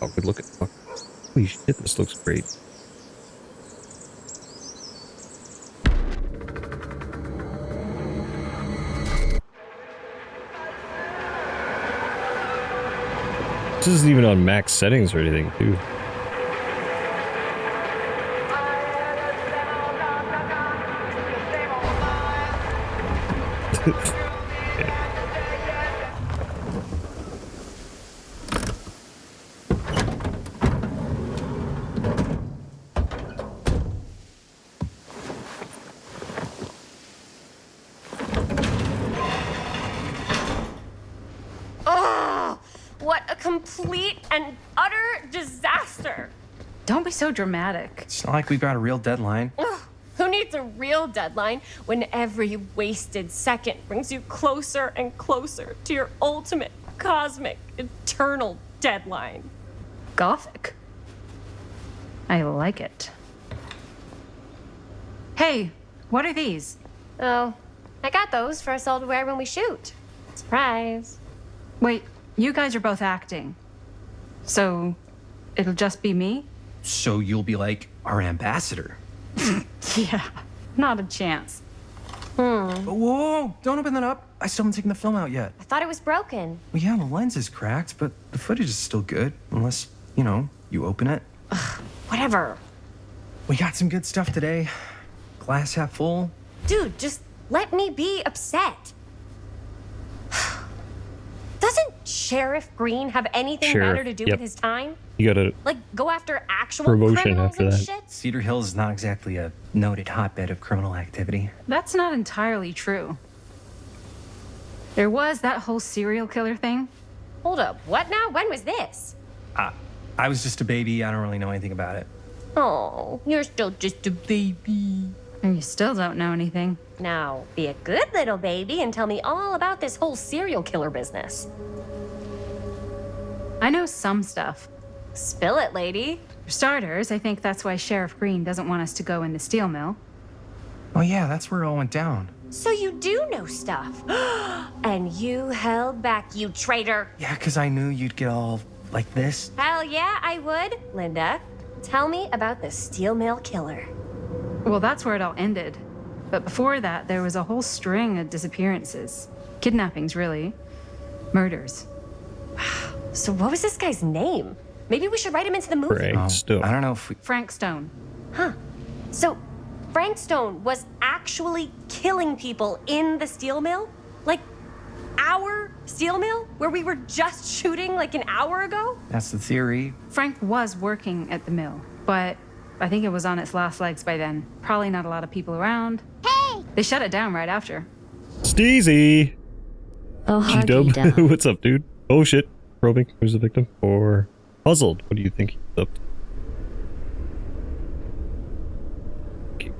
Oh, good looking. Oh, holy shit, this looks great. This isn't even on max settings or anything, too. Oh, what a complete and utter disaster. Don't be so dramatic. It's not like we've got a real deadline. Ugh, who needs a real deadline when every wasted second brings you closer and closer to your ultimate, cosmic, eternal deadline? Gothic. I like it. Hey, what are these? Oh, I got those for us all to wear when we shoot. Surprise. Wait, you guys are both acting. So, it'll just be me? So you'll be like our ambassador. Yeah, not a chance. Whoa, whoa, don't open that up. I still haven't taken the film out yet. I thought it was broken. Well, yeah, the lens is cracked, but the footage is still good. Unless, you know, you open it. Whatever. We got some good stuff today. Glass half full. Dude, just let me be upset. Doesn't Sheriff Green have anything better to do with his time? You gotta Like, go after actual promotion criminals after and that. shit? Cedar Hills is not exactly a noted hotbed of criminal activity. That's not entirely true. There was that whole serial killer thing. Hold up, what now? When was this? I was just a baby. I don't really know anything about it. Oh, you're still just a baby. And you still don't know anything. Now, be a good little baby and tell me all about this whole serial killer business. I know some stuff. Spill it, lady. For starters, I think that's why Sheriff Green doesn't want us to go in the steel mill. Oh yeah, that's where it all went down. So you do know stuff. And you held back, you traitor. Yeah, because I knew you'd get all like this. Hell yeah, I would. Linda, tell me about the steel mill killer. Well, that's where it all ended. But before that, there was a whole string of disappearances. Kidnappings, really. Murders. So what was this guy's name? Maybe we should write him into the movie. Frank Stone. I don't know if we... Frank Stone. Huh. So Frank Stone was actually killing people in the steel mill? Like our steel mill? Where we were just shooting like an hour ago? That's the theory. Frank was working at the mill, but I think it was on its last legs by then. Probably not a lot of people around. Hey! They shut it down right after. Steezy! Oh, harky G-dub. dub. What's up, dude? Oh shit. Probing. Who's the victim? Or puzzled. What do you think he's up to? Okay.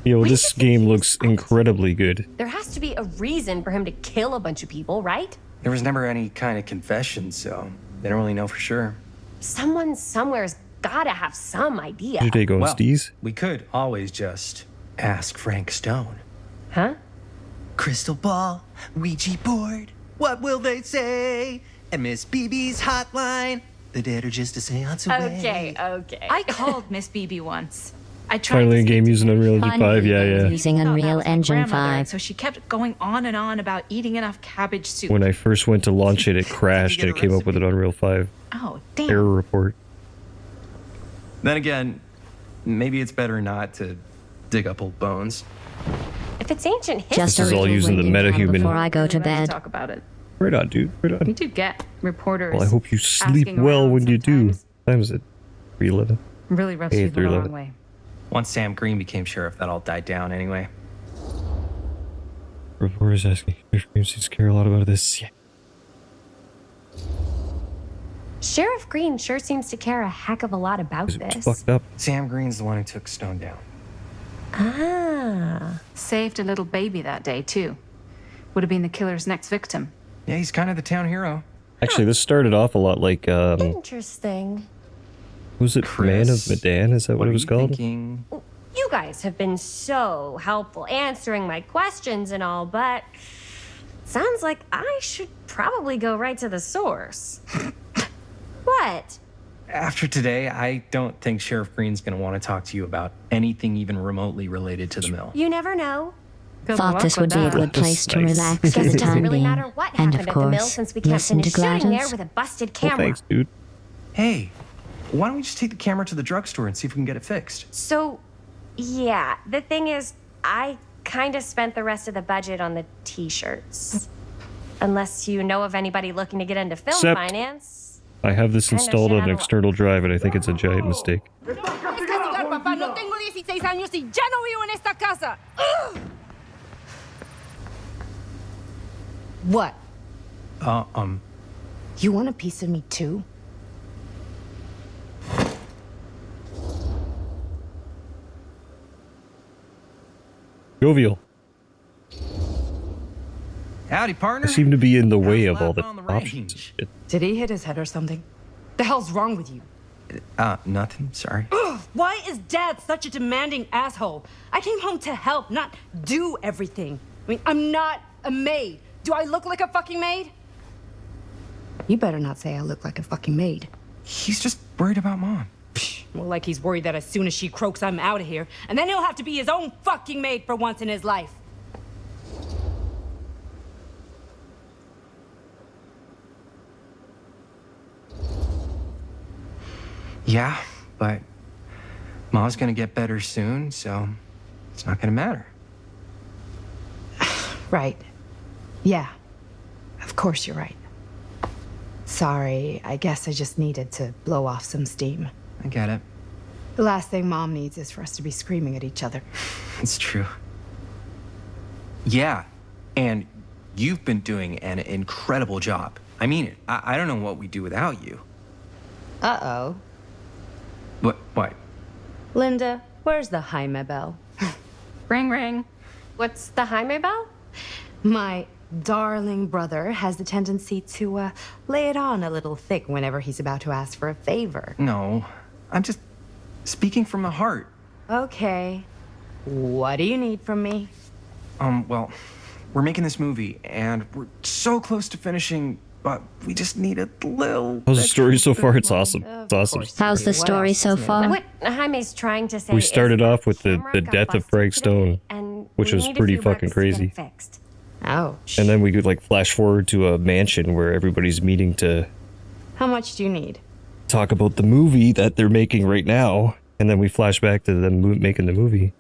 Yo, this game looks incredibly good. There has to be a reason for him to kill a bunch of people, right? There was never any kind of confession, so they don't really know for sure. Someone somewhere's gotta have some idea. Your day going, Well, Steez? we could always just ask Frank Stone. Huh? Crystal ball, Ouija board, what will they say? And Miss BB's hotline, the dead are just a seance away. Okay. I called Miss BB once. I tried Finally to a speak game to using her. Unreal Engine 5, yeah. Using Thought that Unreal was my Engine grandmother, 5. So she kept going on and on about eating enough cabbage soup. When I first went to launch it, it crashed and it came up with an Unreal 5 Oh, damn. error report. Then again, maybe it's better not to dig up old bones. If it's ancient history, Just This is a all little using the winded time metahuman. before I go to Let's bed. talk about it. Right on, dude. Right We on. do get reporters. Well, I hope you sleep asking well around when you do. sometimes. What time is it? 3:11. Really rubs Hey, people the 311. wrong way. Once Sam Green became sheriff, that all died down anyway. Reporters asking if Green seems to care a lot about this. Yeah. Sheriff Green sure seems to care a heck of a lot about It's this. fucked up. Sam Green's the one who took Stone down. Ah. Saved a little baby that day, too. Would have been the killer's next victim. Yeah, he's kind of the town hero. Actually, this started off a lot like, Interesting. was it Man of Chris, Medan? Is that what are it was you called? thinking? You guys have been so helpful answering my questions and all, but sounds like I should probably go right to the source. What? After today, I don't think Sheriff Green's gonna want to talk to you about anything even remotely related to the mill. You never know. Good Thought luck this with would be a that. good place to Nice. relax Guess for the it doesn't time really being. matter what And happened of at the mill course, since we can't listen to finish shooting there Gladys. with a busted Oh, camera. thanks, dude. Hey, why don't we just take the camera to the drugstore and see if we can get it fixed? So, yeah, the thing is, I kind of spent the rest of the budget on the t-shirts. Unless you know of anybody looking to get into film Except- finance. I have this Kinda installed shit on out an of luck. external drive, and I think it's a giant mistake. Papá, no tengo 16 años y ya no vivo en esta casa. Ugh. What? You want a piece of me too? Jovial. Howdy, partner. I seem to be in the way How's of all the life on the options. and range? shit. Did he hit his head or something? The hell's wrong with you? Nothing. Sorry. Why is Dad such a demanding asshole? I came home to help, not do everything. I mean, I'm not a maid. Do I look like a fucking maid? You better not say I look like a fucking maid. He's just worried about Mom. Well, like he's worried that as soon as she croaks, I'm out of here. And then he'll have to be his own fucking maid for once in his life. Yeah, but Mom's gonna get better soon, so it's not gonna matter. Right. Yeah. Of course you're right. Sorry, I guess I just needed to blow off some steam. I get it. The last thing Mom needs is for us to be screaming at each other. It's true. Yeah, and you've been doing an incredible job. I mean it. I don't know what we'd do without you. Uh-oh. What? Linda, where's the Jaime bell? Ring, ring. What's the Jaime bell? My darling brother has the tendency to lay it on a little thick whenever he's about to ask for a favor. No, I'm just speaking from the heart. Okay. What do you need from me? Well, we're making this movie, and we're so close to finishing, but we just need a little... How's the story so far? It's awesome. It's awesome. How's the What story else so is new? far? What Jaime's trying to say We is started our off with the camera got death of busted Frank today, Stone, and which we was need a pretty few fucking bucks to get it crazy. fixed. Ouch. And then we could like flash forward to a mansion where everybody's meeting to How much do you need? talk about the movie that they're making right now. And then we flash back to them making the movie.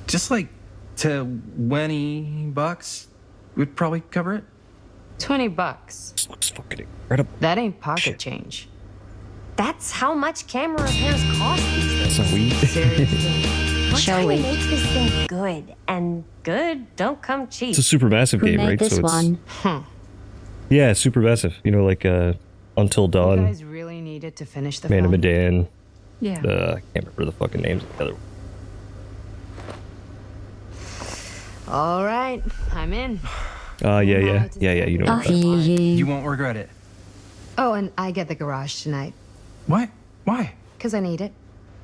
Just like $20 would probably cover it. $20. This looks fucking incredible. That ain't pocket Shit. change. That's how much camera repairs cost these days. So we Seriously. We're Shall trying we? to make this thing good, and good don't come cheap. it's a supermassive Who game, made right? this So it's one? yeah, supermassive. You know, like Until You Dawn, guys really needed to finish the Man of film? Medan. Yeah. I can't remember the fucking names of the other one. All right, I'm in. Yeah. You know. I What that- hear You you. won't regret it. Oh, and I get the garage tonight, What? Why? because I need it.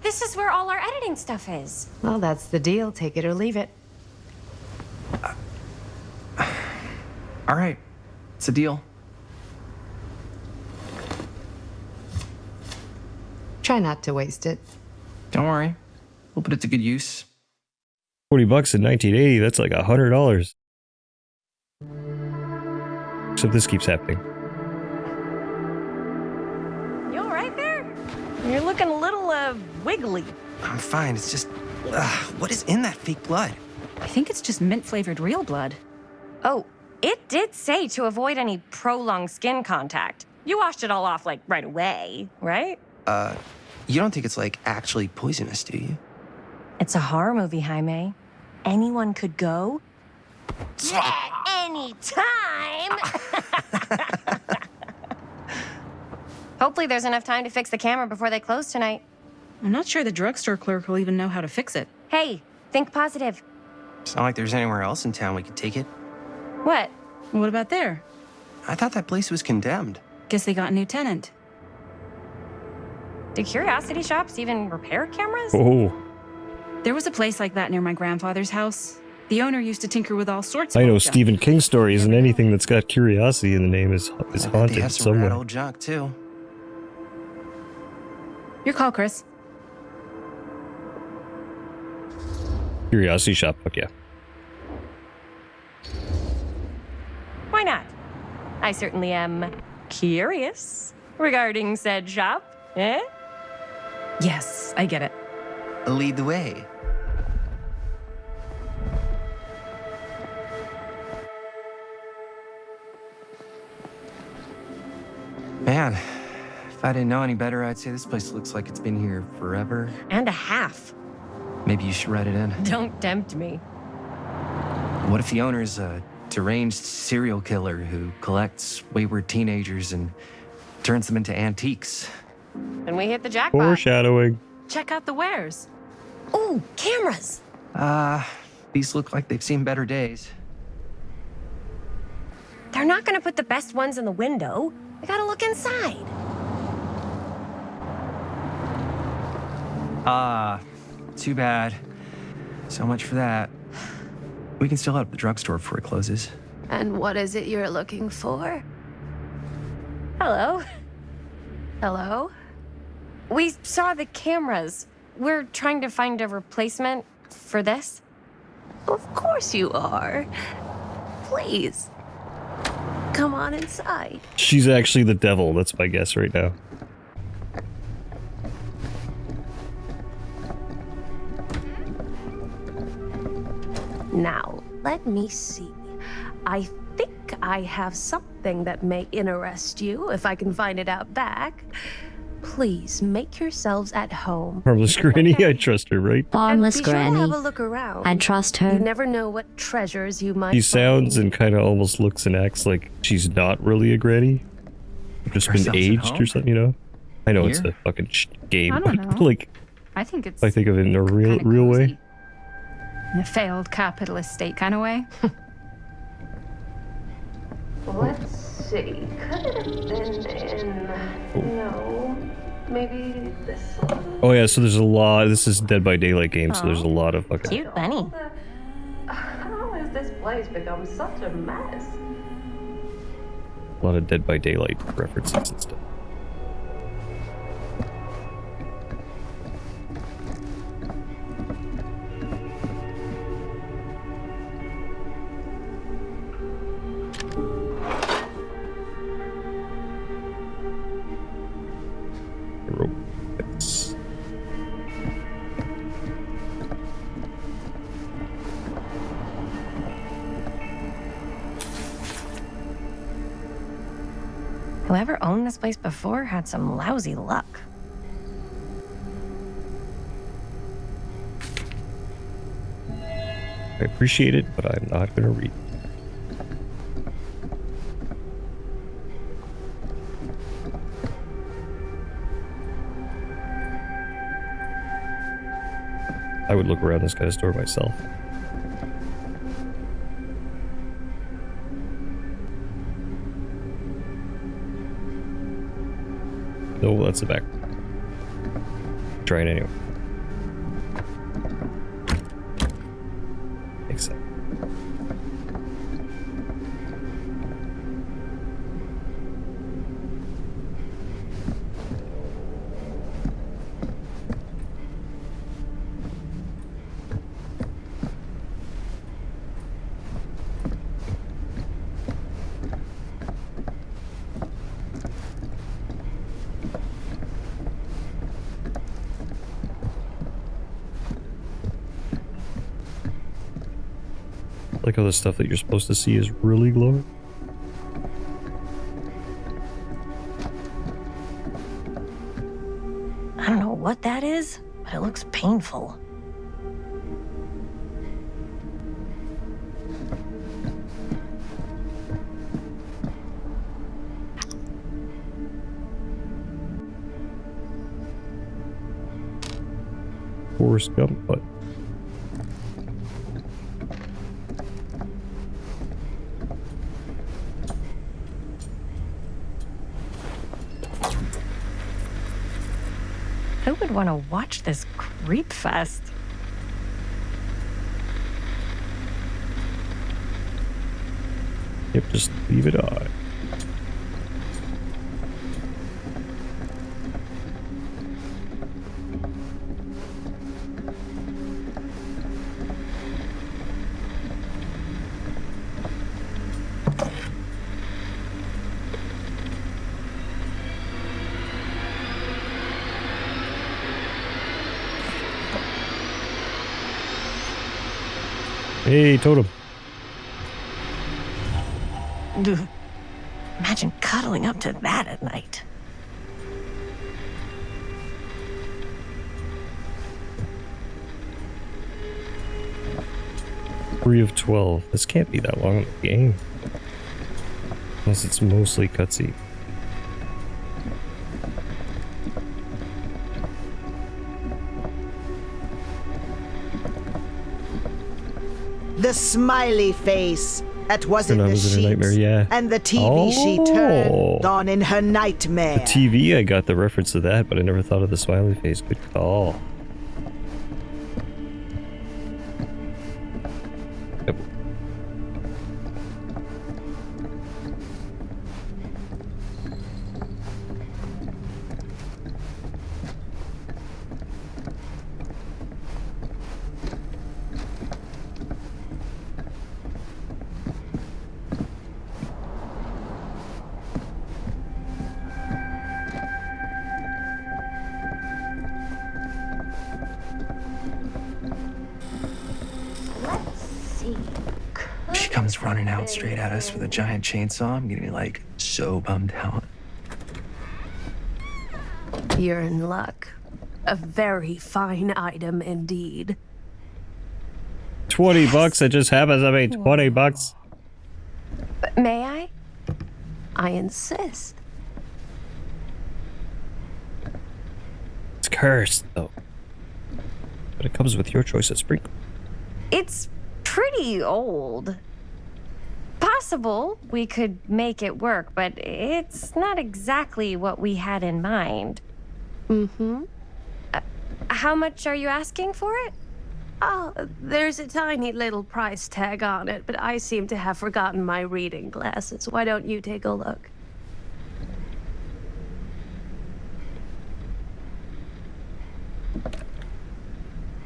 This is where all our editing stuff is. Well, that's the deal. Take it or leave it. All right, it's a deal. Try not to waste it. Don't worry. We'll put it to good use. $40 in 1980. That's like $100. Except this keeps happening. You all right there? You're looking a little, wiggly. I'm fine. It's just, what is in that fake blood? I think it's just mint-flavored real blood. Oh, it did say to avoid any prolonged skin contact. You washed it all off, like, right away, right? You don't think it's like actually poisonous, do you? It's a horror movie, Jaime. Anyone could go at any time. Hopefully there's enough time to fix the camera before they close tonight. I'm not sure the drugstore clerk will even know how to fix it. Hey, think positive. It's not like there's anywhere else in town we could take it. What? What about there? I thought that place was condemned. Guess they got a new tenant. Do curiosity shops even repair cameras? Oh, There was a place like that near my grandfather's house. The owner used to tinker with all sorts I of know old junk. Stephen King stories, and anything that's got curiosity in the name is I bet they haunted have some rad somewhere. old junk, too. Your call, Chris. Curiosity shop, fuck yeah. Why not? I certainly am curious regarding said shop. Eh? Yes, I get it. Lead the way. Man, if I didn't know any better, I'd say this place looks like it's been here forever. And a half. Maybe you should write it in. Don't tempt me. What if the owner's a deranged serial killer who collects wayward teenagers and turns them into antiques? Then we hit the jackpot. Foreshadowing. Check out the wares. Ooh, cameras. These look like they've seen better days. They're not gonna put the best ones in the window. We gotta look inside. Too bad. So much for that. We can still head up the drugstore before it closes. And what is it you're looking for? Hello. Hello? We saw the cameras. We're trying to find a replacement for this. Of course you are. Please. Come on inside. She's actually the devil, that's my guess right now. Now, let me see. I think I have something that may interest you if I can find it out back. Please make yourselves at home. Harmless Granny, I trust her, right? Harmless and be sure to Granny. have a look around. I trust You her. never know what treasures you might She sounds find. and kind of almost looks and acts like she's not really a granny. Just been Ourselves at aged home? or something, you know? I know it's Here? a fucking game, I don't but know. like, I think it's I think of it in a real kinda real way. cozy. In a failed capitalist state kind of way. Let's see. Could it have been in... No. Maybe this one? Oh yeah, so there's a lot. This is Dead by Daylight game, so there's a lot of fucking. Cute bunny. How has this place become such a mess? A lot of Dead by Daylight references and stuff. Robots. Whoever owned this place before had some lousy luck. I appreciate it, but I'm not gonna read. I would look around this kind of store myself. No, that's the back. Try it anyway. Makes sense. Like how the stuff that you're supposed to see is really glowing. I don't know what that is, but it looks painful. Forrest Gump, but Who would want to watch this creep fest? Yep, just leave it on. Hey, totem. Imagine cuddling up to that at night. Three of 12. This can't be that long of a game. Unless it's mostly cutscene. The smiley face. That wasn't That the was in sheets. her nightmare, yeah. And the TV she turned Oh. on in her nightmare. The TV, I got the reference to that, but I never thought of the smiley face. Good call. Yep. She comes running out straight at us with a giant chainsaw. I'm getting like so bummed out. You're in luck. A very fine item indeed. 20 bucks, it just happens to be 20 bucks. But may I? I insist. It's cursed, though. But it comes with your choice of sprinkle. It's pretty old. Possible we could make it work, but it's not exactly what we had in mind. Mm-hmm. How much are you asking for it? Oh, there's a tiny little price tag on it, but I seem to have forgotten my reading glasses. Why don't you take a look?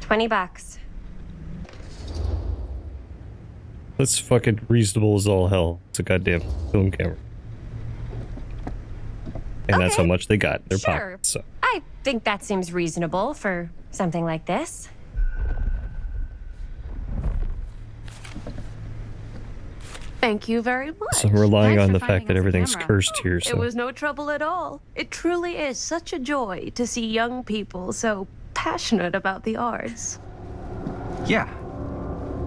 $20. That's fucking reasonable as all hell. It's a goddamn film camera. And that's how Okay. much they got in their Sure. pockets, so. I think that seems reasonable for something like this. Thank you very much. So I'm relying Thanks on for the finding fact that us a everything's camera. cursed here, so. It was no trouble at all. It truly is such a joy to see young people so passionate about the arts. Yeah.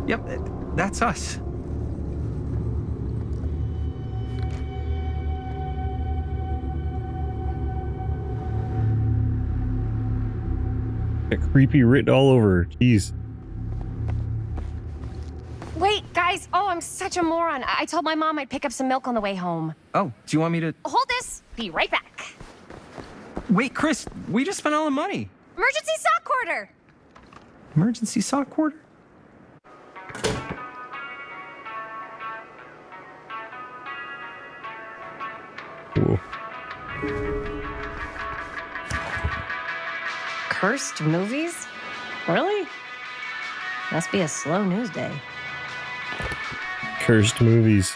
Yep, that's us. Got creepy written all over. Jeez. Wait, guys. Oh, I'm such a moron. I told my mom I'd pick up some milk on the way home. Oh, do you want me to... Hold this. Be right back. Wait, Chris, we just spent all the money. Emergency sock quarter. Emergency sock quarter? Cool. Cursed movies? Really? Must be a slow news day. Cursed movies.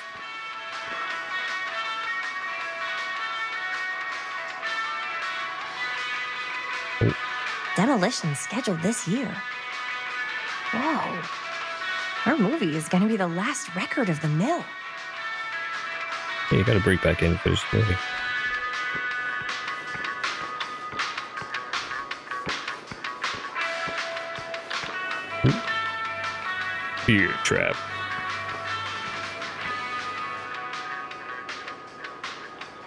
Demolition scheduled this year. Whoa. Our movie is going to be the last record of the mill. Yeah, you gotta break back in for this movie. Beer trap.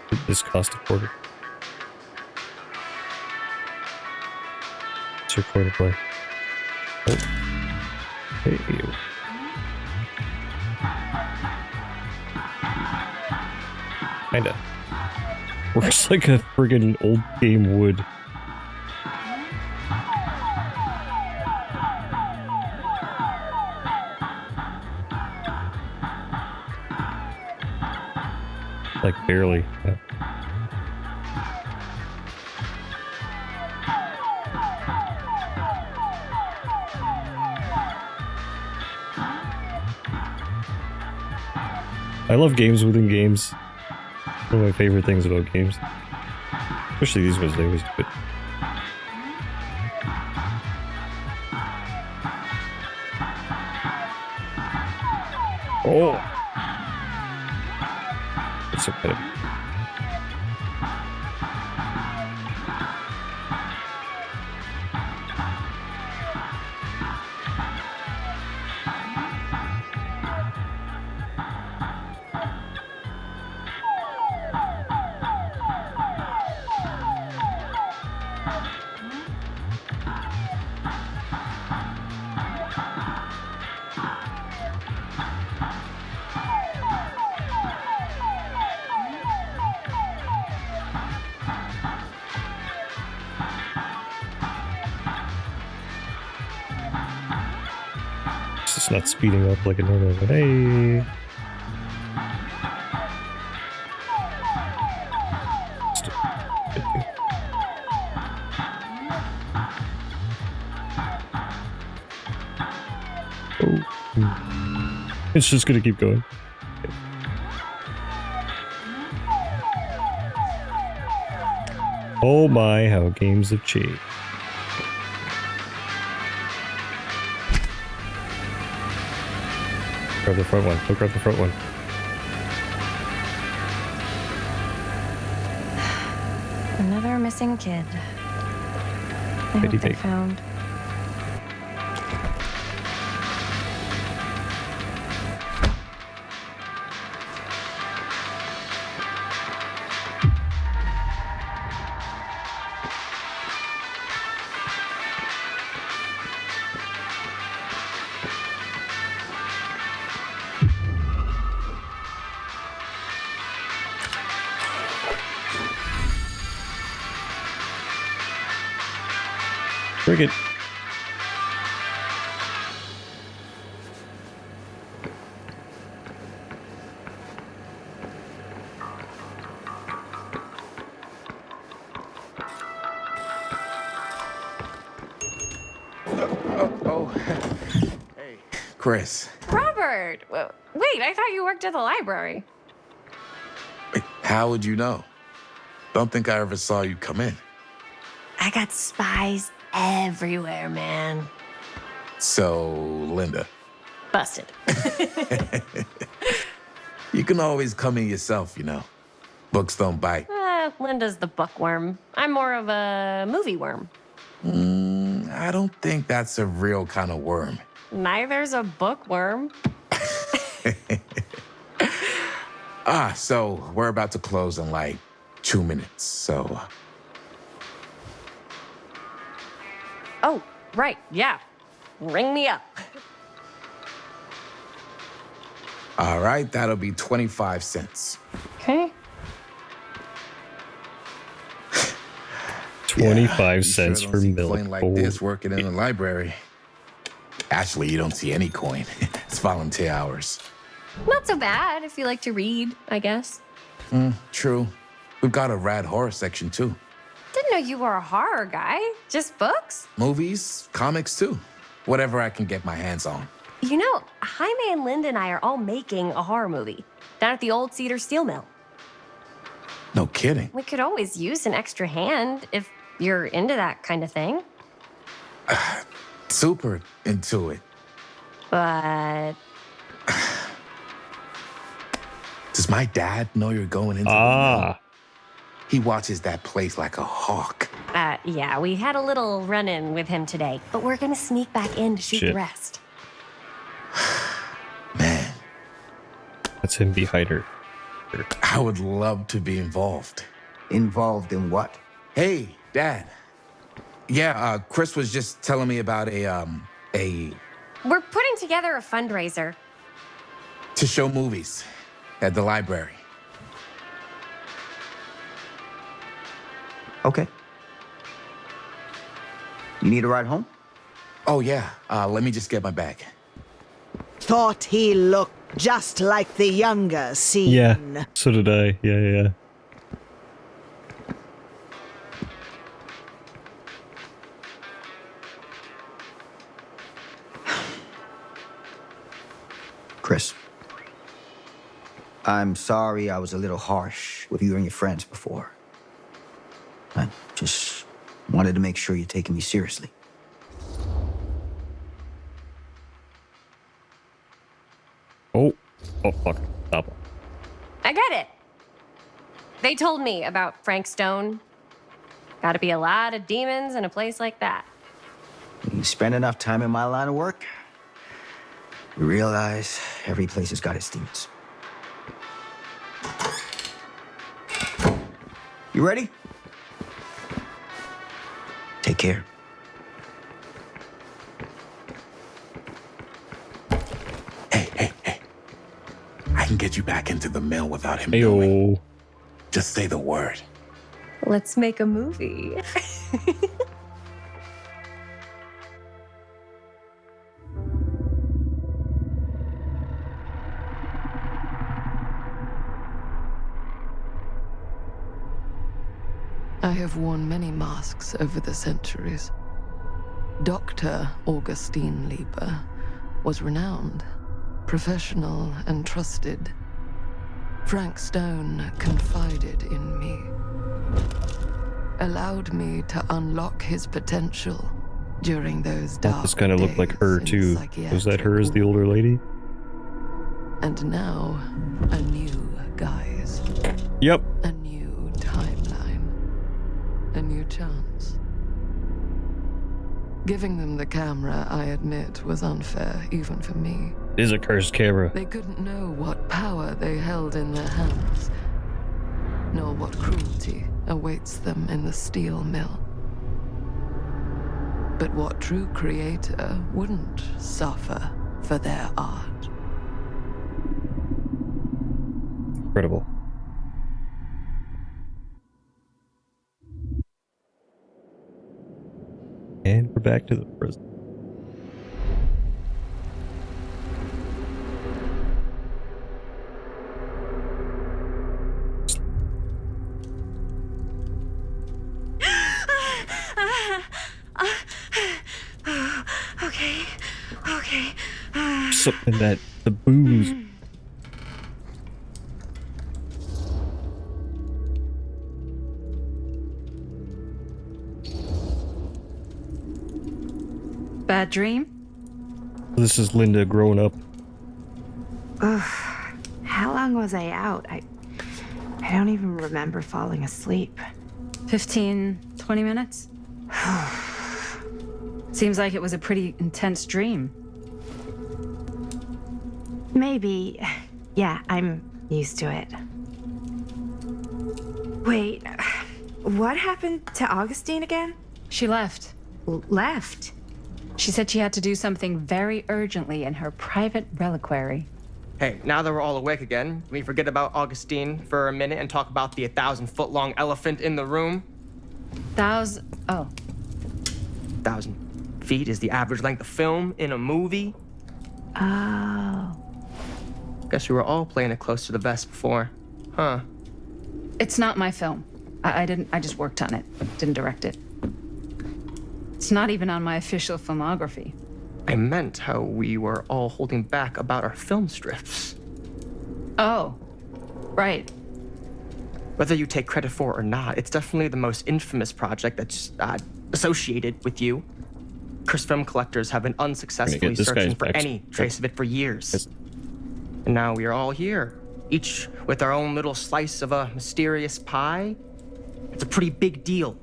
Did this cost a quarter? It's your quarter play. Oh. Hey. Kinda. Works like a friggin' old game would. Like, barely. Yeah. I love games within games. One of my favorite things about games. Especially these ones, they always do it. Oh! That's so bad. It's just not speeding up like a normal one. Hey! Oh. It's just gonna keep going. Oh my, how games have changed. Grab the front one. Go grab the front one. Another missing kid. I hope Pity they pig. found. Cricket. Hey, Chris. Robert! Wait, I thought you worked at the library. Wait, how would you know? Don't think I ever saw you come in. I got spies everywhere, man. So, Linda, Busted. you can always come in yourself, you know. Books don't bite. Linda's the bookworm. I'm more of a movie worm. I don't think that's a real kind of worm. Neither's a bookworm. So we're about to close in like 2 minutes, so... Oh, right, yeah. Ring me up. All right, that'll be 25 cents. Okay. 25 You cents sure for don't see milk. coin like Oh. this working in the library. Actually, you don't see any coin. It's volunteer hours. Not so bad if you like to read, I guess. True. We've got a rad horror section, too. Didn't know you were a horror guy. Just books? Movies, comics, too. Whatever I can get my hands on. You know, Jaime and Linda and I are all making a horror movie down at the old Cedar Steel Mill. No kidding. We could always use an extra hand if you're into that kind of thing. Super into it. But Does my dad know you're going into the mill? Ah. He watches that place like a hawk. yeah, we had a little run-in with him today, but we're gonna sneak back in to shoot Shit. the rest. Man, That's him behind her. I would love to be involved. Involved in what? Hey, Dad. Yeah, Chris was just telling me about a We're putting together a fundraiser. to show movies at the library. Okay. You need a ride home? Oh yeah, let me just get my bag. Thought he looked Just like the younger scene. Yeah, so did I. Yeah. Chris, I'm sorry I was a little harsh with you and your friends before. I just wanted to make sure you're taking me seriously. Oh, fuck. Stop. I get it. They told me about Frank Stone. Gotta be a lot of demons in a place like that. When you spend enough time in my line of work, you realize every place has got its demons. You ready? Take care. Hey. I can get you back into the mill without him knowing. Ayo. Just say the word. Let's make a movie. I have worn many masks over the centuries. Dr. Augustine Lieber was renowned, professional, and trusted. Frank Stone confided in me, allowed me to unlock his potential during those dark This kind of looked like her days too. in Was that her as the psychiatric older lady? And now, a new guise. Yep. A new timeline. A new chance. Giving them the camera, I admit, was unfair, even for me. It is a cursed camera. They couldn't know what power they held in their hands, nor what cruelty awaits them in the steel mill. But what true creator wouldn't suffer for their art? Incredible. And we're back to the present. Okay. Something that the booze. Bad dream? This is Linda growing up. How long was I out? I don't even remember falling asleep. 15, 20 minutes? Seems like it was a pretty intense dream. Maybe. Yeah, I'm used to it. Wait, what happened to Augustine again? She left. Left? She said she had to do something very urgently in her private reliquary. Hey, now that we're all awake again, can we forget about Augustine for a minute and talk about the 1,000-foot-long elephant in the room? 1,000 feet is the average length of film in a movie. Oh. Guess we were all playing it close to the vest before, huh? It's not my film. I just worked on it, didn't direct it. It's not even on my official filmography. I meant how we were all holding back about our film strips. Oh, right. Whether you take credit for it or not, it's definitely the most infamous project that's associated with you. Cursed film collectors have been unsuccessfully searching for any trace of it for years. And now we are all here, each with our own little slice of a mysterious pie. It's a pretty big deal.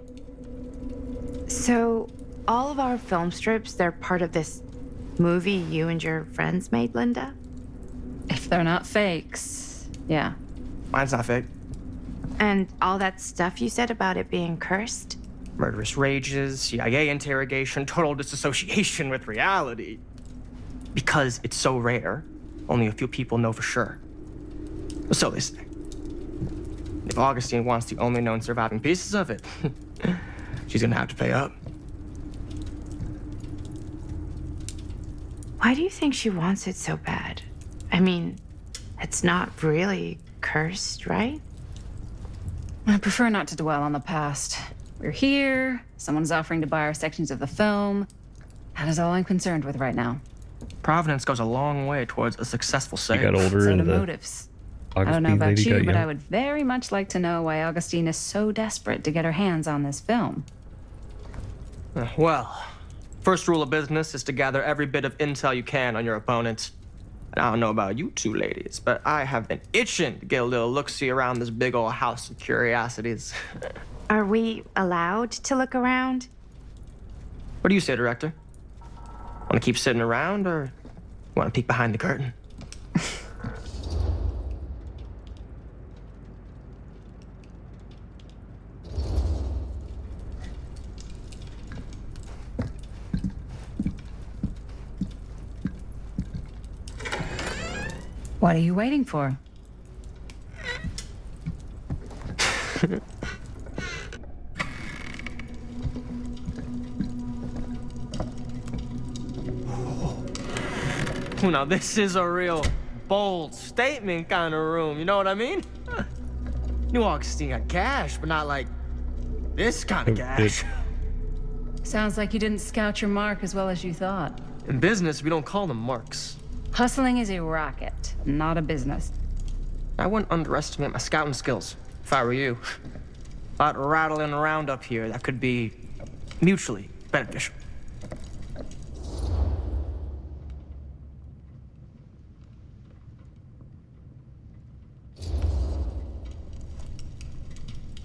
So, all of our film strips, they're part of this movie you and your friends made, Linda? If they're not fakes, yeah. Mine's not fake. And all that stuff you said about it being cursed? Murderous rages, CIA interrogation, total disassociation with reality. Because it's so rare, only a few people know for sure. So they say. If Augustine wants the only known surviving pieces of it, she's gonna have to pay up. Why do you think she wants it so bad? I mean, it's not really cursed, right? I prefer not to dwell on the past. We're here, someone's offering to buy our sections of the film. That is all I'm concerned with right now. Providence goes a long way towards a successful sale. You got older So and do the motives. I Augustine don't know about lady you, got but young. I would very much like to know why Augustine is so desperate to get her hands on this film. Well, first rule of business is to gather every bit of intel you can on your opponent. And I don't know about you two ladies, but I have been itching to get a little look-see around this big old house of curiosities. Are we allowed to look around? What do you say, Director? Want to keep sitting around, or want to peek behind the curtain? What are you waiting for? Now, this is a real bold statement kind of room, you know what I mean? New Augustine got cash, but not like this kind of cash. Sounds like you didn't scout your mark as well as you thought. In business, we don't call them marks. Hustling is a racket, not a business. I wouldn't underestimate my scouting skills, if I were you. A lot rattling around up here that could be mutually beneficial.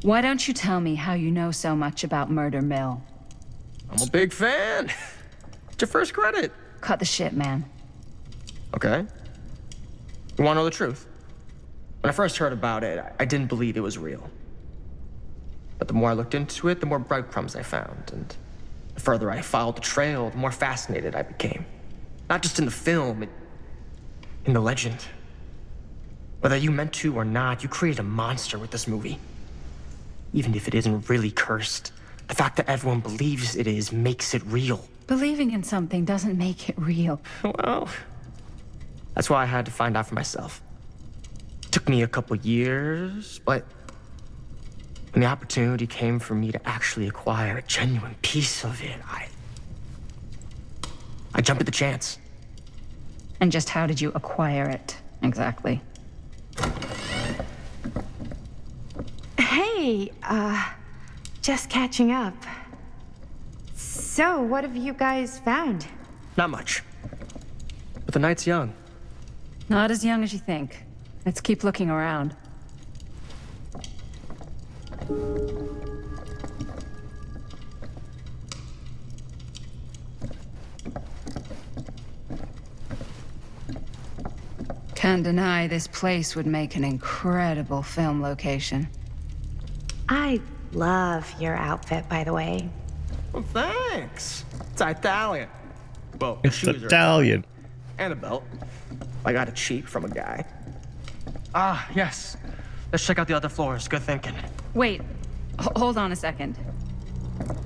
Why don't you tell me how you know so much about Murder Mill? I'm a big fan. It's your first credit. Cut the shit, man. Okay. You want to know the truth? When I first heard about it, I didn't believe it was real. But the more I looked into it, the more breadcrumbs I found. And the further I followed the trail, the more fascinated I became. Not just in the film, in the legend. Whether you meant to or not, you created a monster with this movie. Even if it isn't really cursed, the fact that everyone believes it is makes it real. Believing in something doesn't make it real. Well, that's why I had to find out for myself. Took me a couple years, but when the opportunity came for me to actually acquire a genuine piece of it, I jumped at the chance. And just how did you acquire it, exactly? Hey, just catching up. So, what have you guys found? Not much. But the night's young. Not as young as you think. Let's keep looking around. Can't deny this place would make an incredible film location. I love your outfit, by the way. Well, thanks. It's Italian. Well, the It's shoes Italian. are and a belt. I got it cheap from a guy. Ah, yes. Let's check out the other floors. Good thinking. Wait, hold on a second.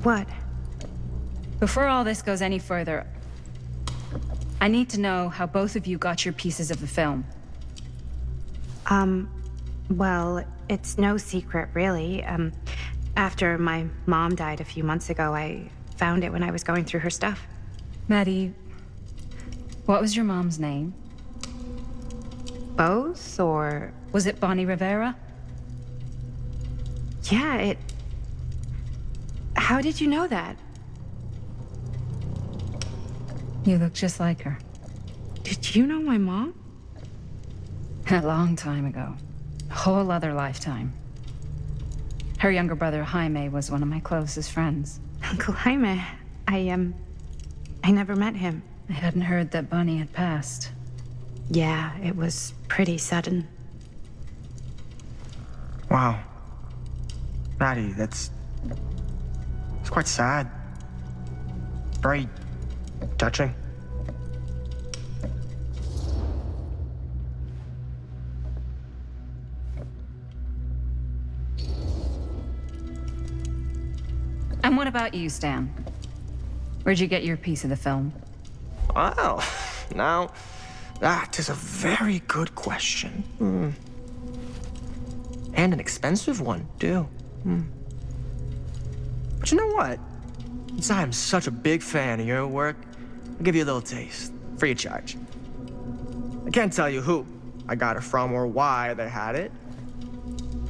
What? Before all this goes any further, I need to know how both of you got your pieces of the film. Well, it's no secret, really. After my mom died a few months ago, I found it when I was going through her stuff. Maddie, what was your mom's name? Both, or... Was it Bonnie Rivera? Yeah, How did you know that? You look just like her. Did you know my mom? A long time ago. A whole other lifetime. Her younger brother, Jaime, was one of my closest friends. Uncle Jaime, I never met him. I hadn't heard that Bonnie had passed. Yeah, it was pretty sudden. Wow. Maddie, it's quite sad. Very touching. And what about you, Stan? Where'd you get your piece of the film? Wow. Now That is a very good question. And an expensive one, too. But you know what? Since I am such a big fan of your work, I'll give you a little taste, free of charge. I can't tell you who I got it from or why they had it.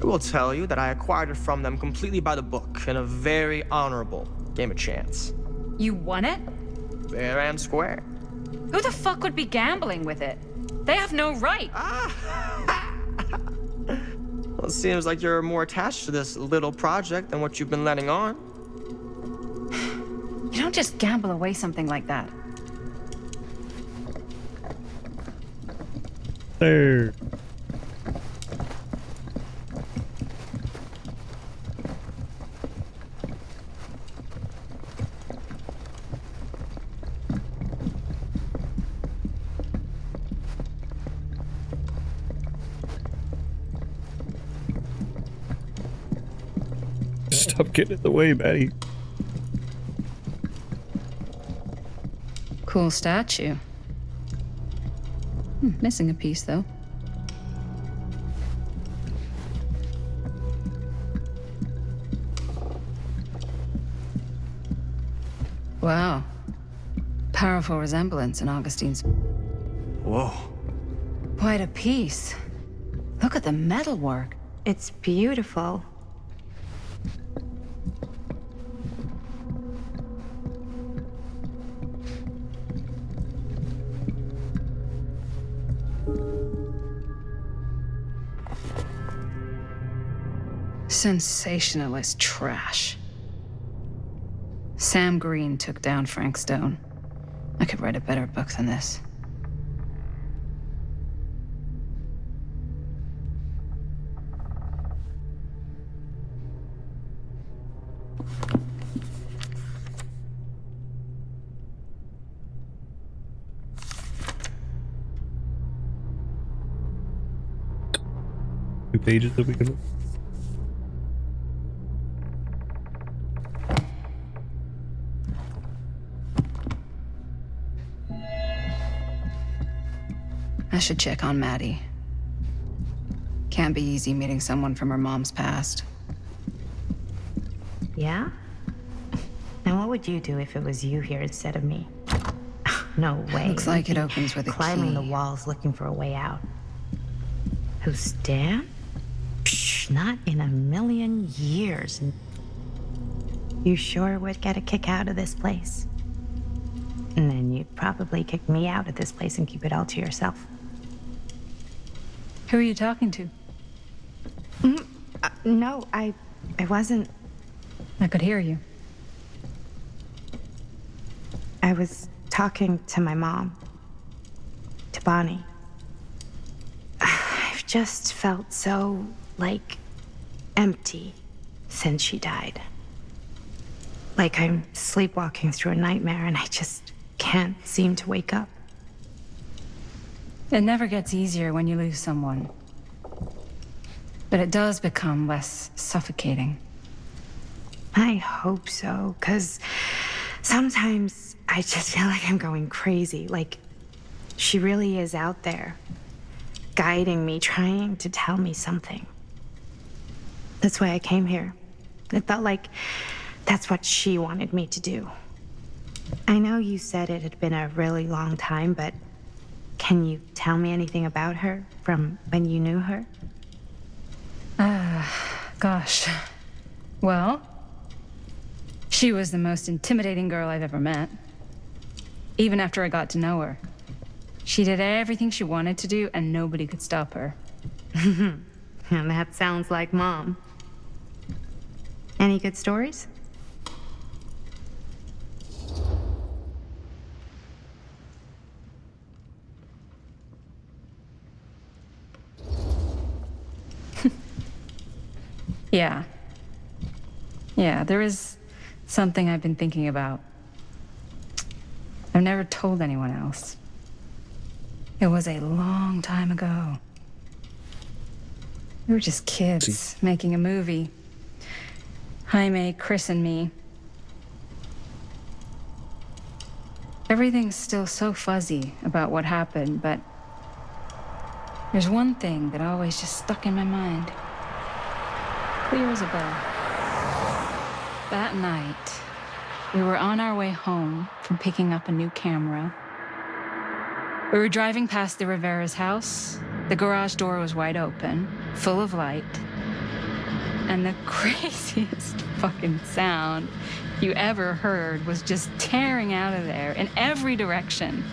I will tell you that I acquired it from them completely by the book in a very honorable game of chance. You won it? Fair and square. Who the fuck would be gambling with it? They have no right. Well, it seems like you're more attached to this little project than what you've been letting on. You don't just gamble away something like that. There. Stop getting in the way, Maddie. Cool statue. Missing a piece, though. Wow. Powerful resemblance in Augustine's. Whoa. Quite a piece. Look at the metalwork. It's beautiful. Sensationalist trash. Sam Green took down Frank Stone. I could write a better book than this. Two pages that we can. I should check on Maddie. Can't be easy meeting someone from her mom's past. Yeah? And what would you do if it was you here instead of me? No way. Looks like it opens with a climbing key. the walls looking for a way out. Who's Dan? Psh, not in a million years. You sure would get a kick out of this place. And then you'd probably kick me out of this place and keep it all to yourself. Who are you talking to? No, I wasn't. I could hear you. I was talking to my mom. To Bonnie. I've just felt so, empty since she died. Like I'm sleepwalking through a nightmare and I just can't seem to wake up. It never gets easier when you lose someone. But it does become less suffocating. I hope so, because sometimes I just feel like I'm going crazy. Like she really is out there, guiding me, trying to tell me something. That's why I came here. It felt like that's what she wanted me to do. I know you said it had been a really long time, but can you tell me anything about her from when you knew her? Gosh. Well, she was the most intimidating girl I've ever met. Even after I got to know her. She did everything she wanted to do, and nobody could stop her. And that sounds like Mom. Any good stories? Yeah, there is something I've been thinking about. I've never told anyone else. It was a long time ago. We were just kids making a movie. Jaime, Chris, and me. Everything's still so fuzzy about what happened, but There's one thing that always just stuck in my mind. Clear as a bell. That night, we were on our way home from picking up a new camera. We were driving past the Rivera's house. The garage door was wide open, full of light. And the craziest fucking sound you ever heard was just tearing out of there in every direction.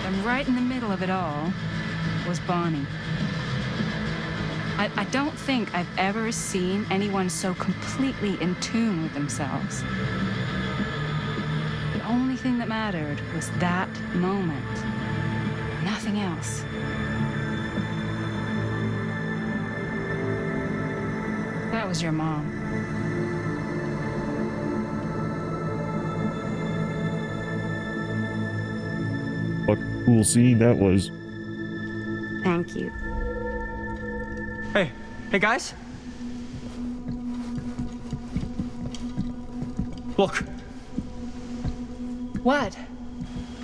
And right in the middle of it all was Bonnie. I don't think I've ever seen anyone so completely in tune with themselves. The only thing that mattered was that moment. Nothing else. That was your mom. What cool scene that was. Thank you. Hey guys. Look. What?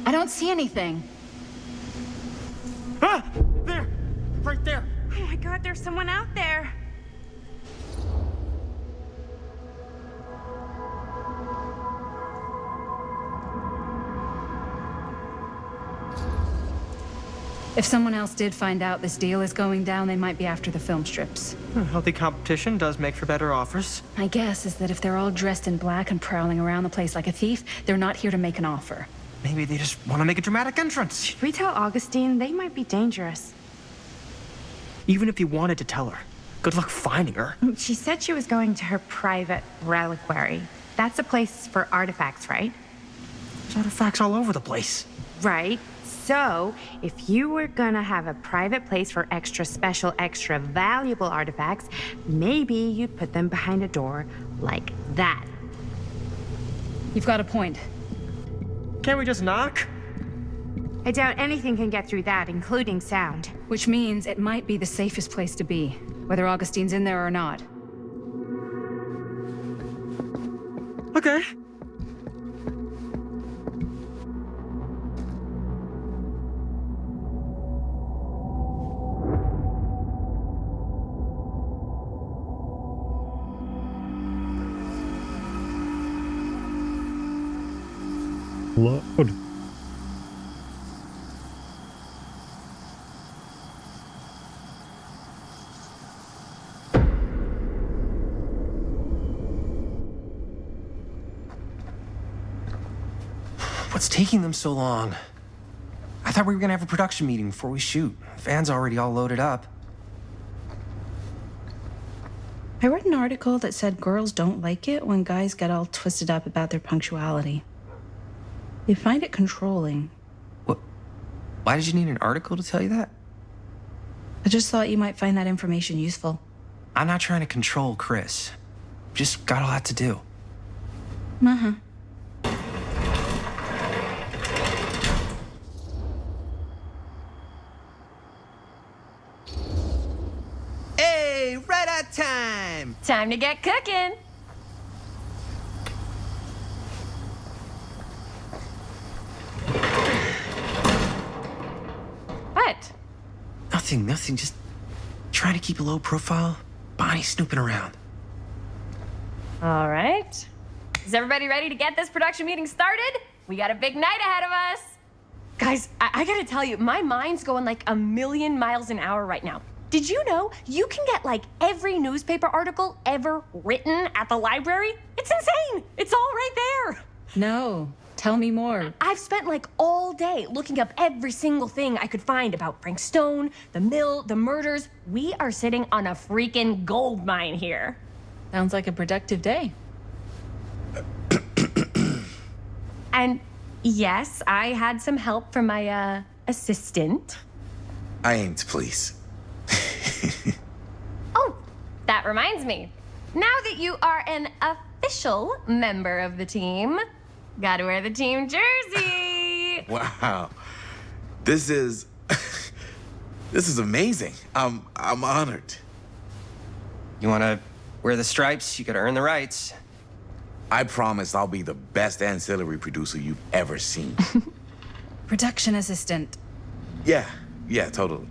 I don't see anything. Ah! There! Right there! Oh my God, there's someone out there. If someone else did find out this deal is going down, they might be after the film strips. Healthy competition does make for better offers. My guess is that if they're all dressed in black and prowling around the place like a thief, they're not here to make an offer. Maybe they just want to make a dramatic entrance. Should we tell Augustine? They might be dangerous. Even if you wanted to tell her, good luck finding her. She said she was going to her private reliquary. That's a place for artifacts, right? There's artifacts all over the place. Right. So, if you were gonna have a private place for extra special, extra valuable artifacts, maybe you'd put them behind a door like that. You've got a point. Can't we just knock? I doubt anything can get through that, including sound. Which means it might be the safest place to be, whether Augustine's in there or not. Okay. Load. What's taking them so long? I thought we were gonna have a production meeting before we shoot. The van's already all loaded up. I read an article that said girls don't like it when guys get all twisted up about their punctuality. They find it controlling. What? Why did you need an article to tell you that? I just thought you might find that information useful. I'm not trying to control Chris. Just got a lot to do. Uh-huh. Hey, right on time! Time to get cooking. What? Nothing. Just trying to keep a low profile. Bonnie snooping around. All right. Is everybody ready to get this production meeting started? We got a big night ahead of us. Guys, I gotta tell you, my mind's going like a million miles an hour right now. Did you know you can get like every newspaper article ever written at the library? It's insane. It's all right there. No. Tell me more. I've spent like all day looking up every single thing I could find about Frank Stone, the mill, the murders. We are sitting on a freaking gold mine here. Sounds like a productive day. And yes, I had some help from my assistant. I aim to please. Oh, that reminds me. Now that you are an official member of the team, gotta wear the team jersey. Wow. This is amazing. I'm honored. You wanna wear the stripes? You gotta earn the rights. I promise I'll be the best ancillary producer you've ever seen. Production assistant. Yeah, totally.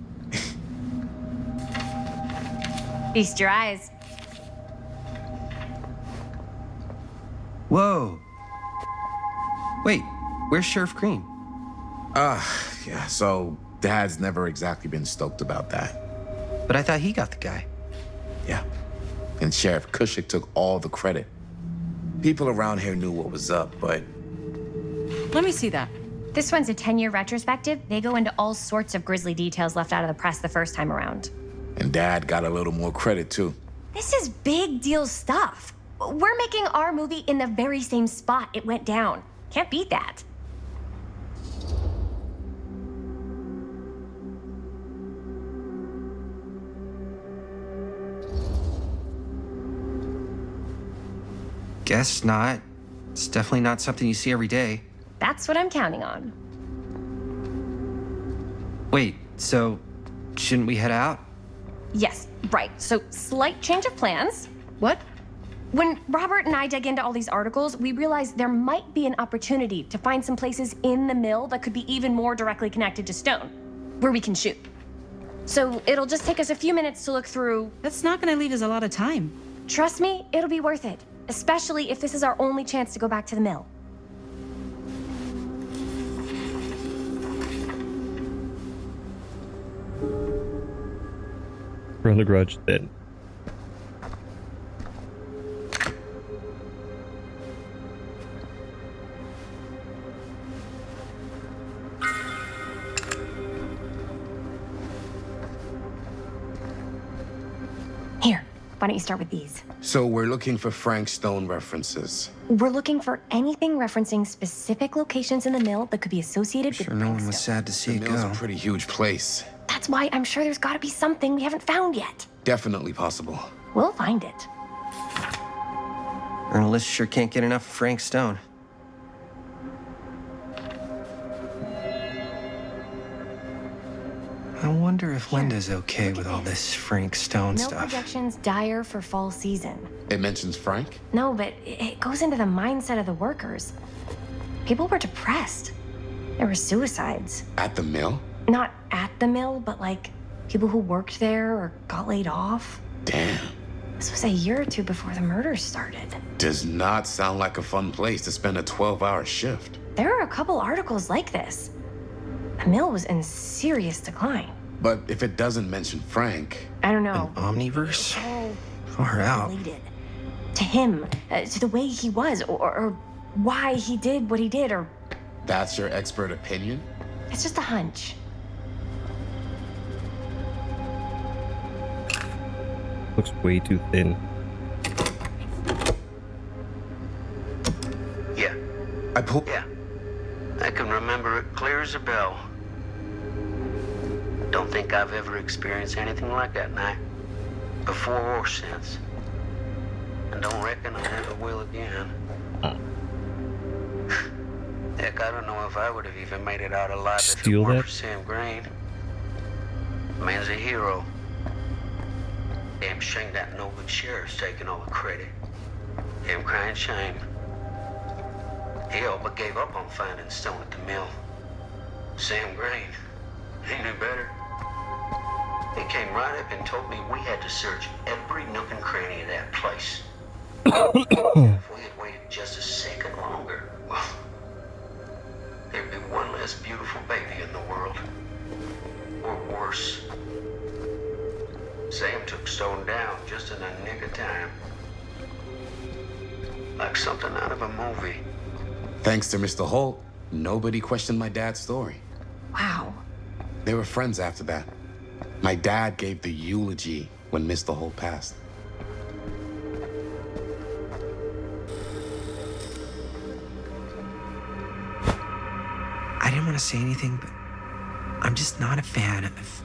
Feast your eyes. Whoa. Wait, where's Sheriff Green? Yeah, so Dad's never exactly been stoked about that. But I thought he got the guy. Yeah. And Sheriff Cushik took all the credit. People around here knew what was up, but... Let me see that. This one's a 10-year retrospective. They go into all sorts of grisly details left out of the press the first time around. And Dad got a little more credit, too. This is big deal stuff. We're making our movie in the very same spot it went down. Can't beat that. Guess not. It's definitely not something you see every day. That's what I'm counting on. Wait, so shouldn't we head out? Yes, right. So, slight change of plans. What? When Robert and I dug into all these articles, we realized there might be an opportunity to find some places in the mill that could be even more directly connected to Stone, where we can shoot. So it'll just take us a few minutes to look through. That's not gonna leave us a lot of time. Trust me, it'll be worth it, especially if this is our only chance to go back to the mill. We're on the garage then. Here, why don't you start with these? So we're looking for Frank Stone references. We're looking for anything referencing specific locations in the mill that could be associated with Sure, no Frank one was Stone. sad to see The it mill's go. a pretty huge place. That's why I'm sure there's gotta be something we haven't found yet. Definitely possible. We'll find it. Journalists sure can't get enough of Frank Stone. I wonder if Linda's okay with all this Frank Stone Mill stuff. projections dire for fall season. It mentions Frank? No, but it goes into the mindset of the workers. People were depressed. There were suicides. At the mill? Not at the mill, but like people who worked there or got laid off. Damn. This was a year or two before the murders started. Does not sound like a fun place to spend a 12-hour shift. There are a couple articles like this. The mill was in serious decline. But if it doesn't mention Frank... I don't know. Omniverse? All Far out. related. To him, to the way he was, or why he did what he did, or... That's your expert opinion? It's just a hunch. Looks way too thin. Yeah. Yeah. I can remember it clear as a bell. Don't think I've ever experienced anything like that night. Before or since. And don't reckon I ever will again. Heck, I don't know if I would have even made it out alive if it weren't for Sam Green. Man's a hero. Damn shame that no good sheriff's taking all the credit. Damn crying shame. He all but gave up on finding Stone at the mill. Sam Green, he knew better. He came right up and told me we had to search every nook and cranny of that place. If we had waited just a second longer, well, there'd be one less beautiful baby in the world. Or worse. Sam took Stone down just in the nick of time. Like something out of a movie. Thanks to Mr. Holt, nobody questioned my dad's story. Wow. They were friends after that. My dad gave the eulogy when Mr. Holt passed. I didn't want to say anything, but I'm just not a fan of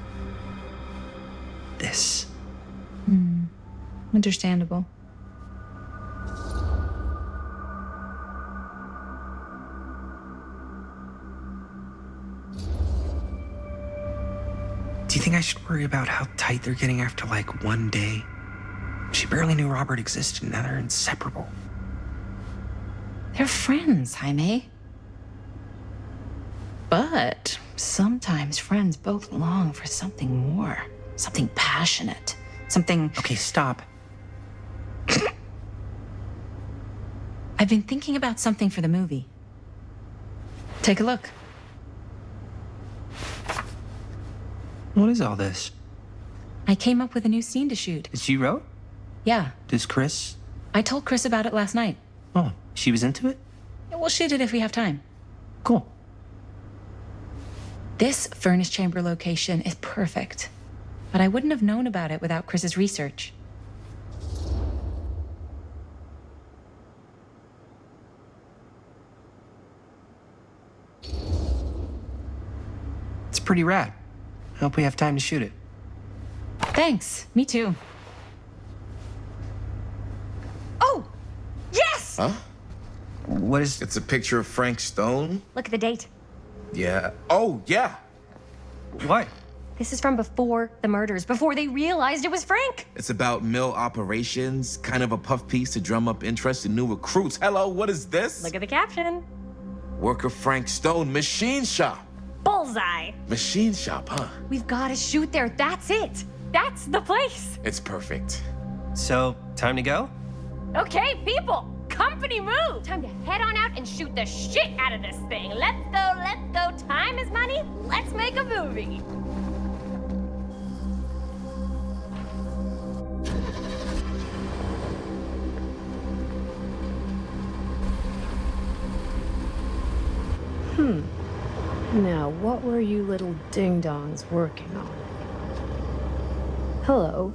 this. Understandable. Do you think I should worry about how tight they're getting after like one day? She barely knew Robert existed, and now they're inseparable. They're friends, Jaime. But Sometimes friends both long for something more, something passionate, something... Okay, stop. I've been thinking about something for the movie. Take a look. What is all this? I came up with a new scene to shoot. That you wrote? Yeah. Does Chris? I told Chris about it last night. Oh, she was into it? We'll shoot it if we have time. Cool. This furnace chamber location is perfect, but I wouldn't have known about it without Chris's research. It's pretty rad. I hope we have time to shoot it. Thanks. Me too. Oh! Yes! Huh? What is... It's a picture of Frank Stone? Look at the date. Yeah. Oh, yeah. What? This is from before the murders, before they realized it was Frank. It's about mill operations, kind of a puff piece to drum up interest in new recruits. Hello, what is this? Look at the caption. Worker Frank Stone, machine shop. Bullseye. Machine shop, huh? We've got to shoot there. That's it. That's the place. It's perfect. So, time to go? Okay, people. Company move. Time to head on out and shoot the shit out of this thing. Let's go, let's go. Time is money. Let's make a movie. Now, what were you little ding-dongs working on? Hello.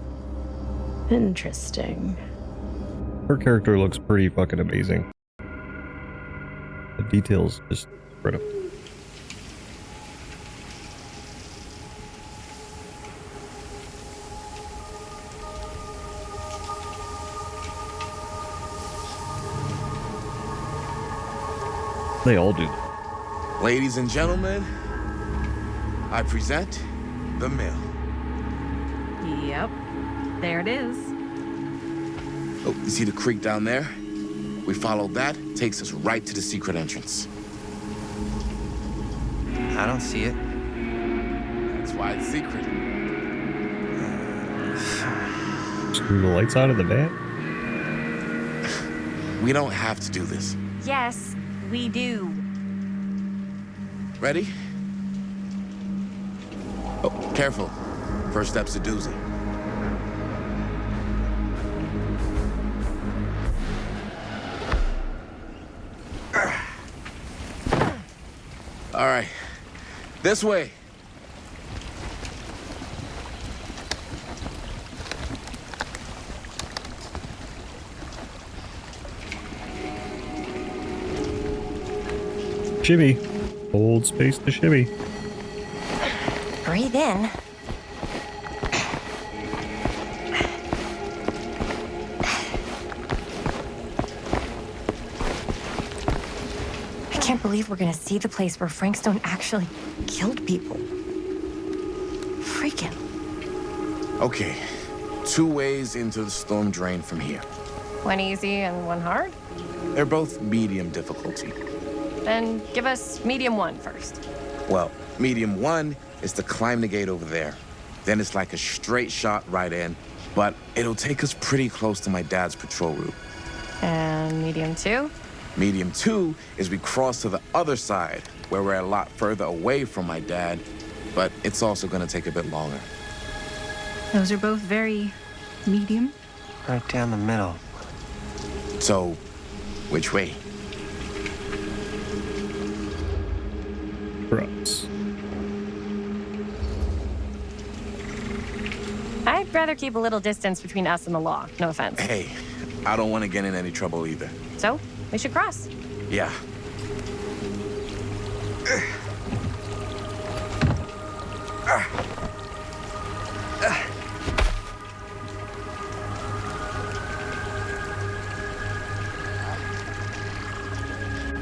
Interesting. Her character looks pretty fucking amazing. The details just incredible. They all do. Ladies and gentlemen, I present the mill. Yep. There it is. Oh, you see the creek down there? We follow that, takes us right to the secret entrance. I don't see it. That's why it's secret. Screw the lights out of the van? We don't have to do this. Yes, we do. Ready? Oh, careful. First step's a doozy. All right, this way. Shimmy. Hold space to shimmy. Breathe in. I can't believe we're gonna see the place where Frank Stone actually killed people. Freaking. Okay, 2 ways into the storm drain from here. One easy and one hard? They're both medium difficulty. Then give us medium 1 first. Well, medium 1 is to climb the gate over there. Then it's like a straight shot right in, but it'll take us pretty close to my dad's patrol route. And medium 2? Medium 2 is we cross to the other side, where we're a lot further away from my dad, but it's also gonna take a bit longer. Those are both very medium. Right down the middle. So, which way? Gross. I'd rather keep a little distance between us and the law. No offense. Hey, I don't want to get in any trouble either. So, we should cross. Yeah.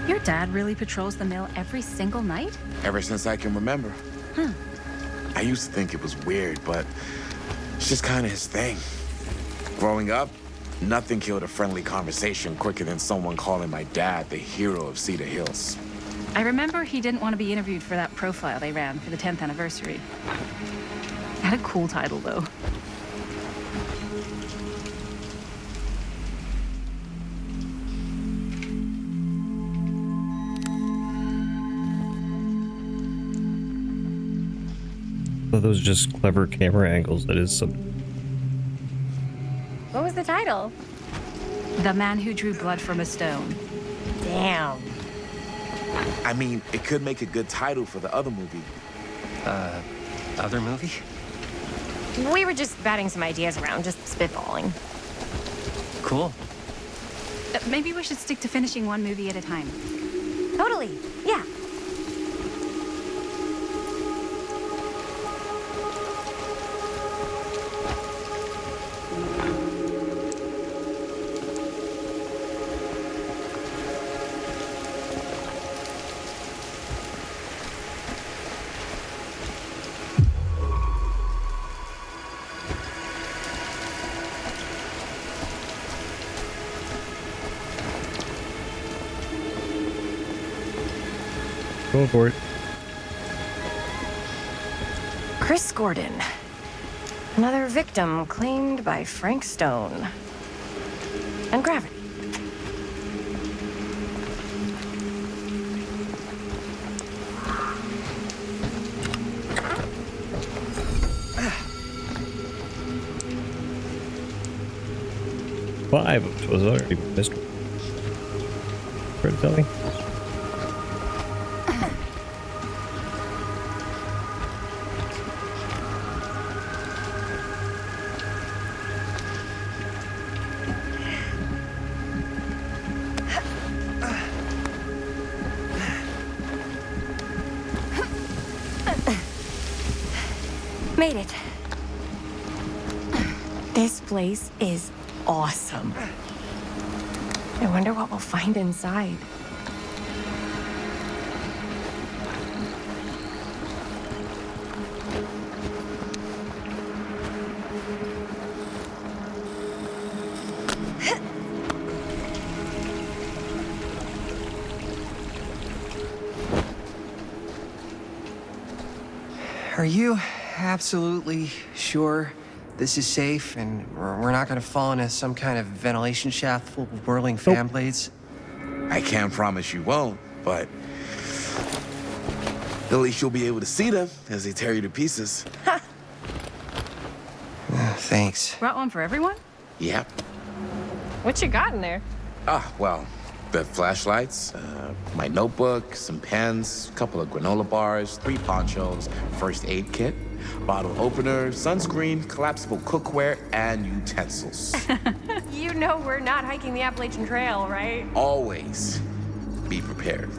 Your dad really patrols the mill every single night? Ever since I can remember. Huh. I used to think it was weird, but it's just kind of his thing. Growing up, nothing killed a friendly conversation quicker than someone calling my dad the hero of Cedar Hills. I remember he didn't want to be interviewed for that profile they ran for the 10th anniversary. It had a cool title, though. Well, those are just clever camera angles. That is some. What was the title? The Man Who Drew Blood from a Stone. Damn. I mean, it could make a good title for the other movie. Other movie? We were just batting some ideas around, just spitballing. Cool. Maybe we should stick to finishing one movie at a time. Totally. Yeah. Go for it. Chris Gordon. Another victim claimed by Frank Stone. And gravity. Five, which was already missed. Try to tell me. Made it. This place is awesome. I wonder what we'll find inside. Are you absolutely sure this is safe and we're not gonna fall into some kind of ventilation shaft full of whirling fan blades? I can't promise you won't, but at least you'll be able to see them as they tear you to pieces. Thanks. Brought one for everyone? Yep. What you got in there? Well, the flashlights, my notebook, some pens, a couple of granola bars, 3 ponchos, first aid kit, bottle opener, sunscreen, collapsible cookware, and utensils. You know we're not hiking the Appalachian Trail, right? Always be prepared.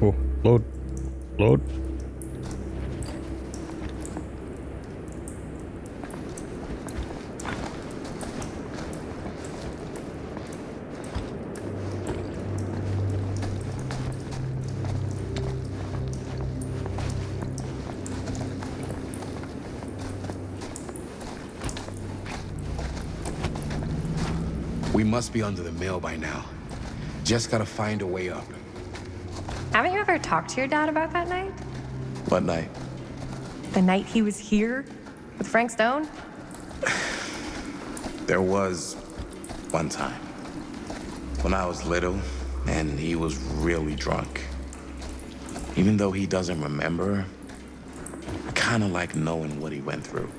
Oh, load. Load. We must be under the mill by now. Just gotta find a way up. Haven't you ever talked to your dad about that night? What night? The night he was here with Frank Stone? There was one time when I was little and he was really drunk. Even though he doesn't remember, I kind of like knowing what he went through.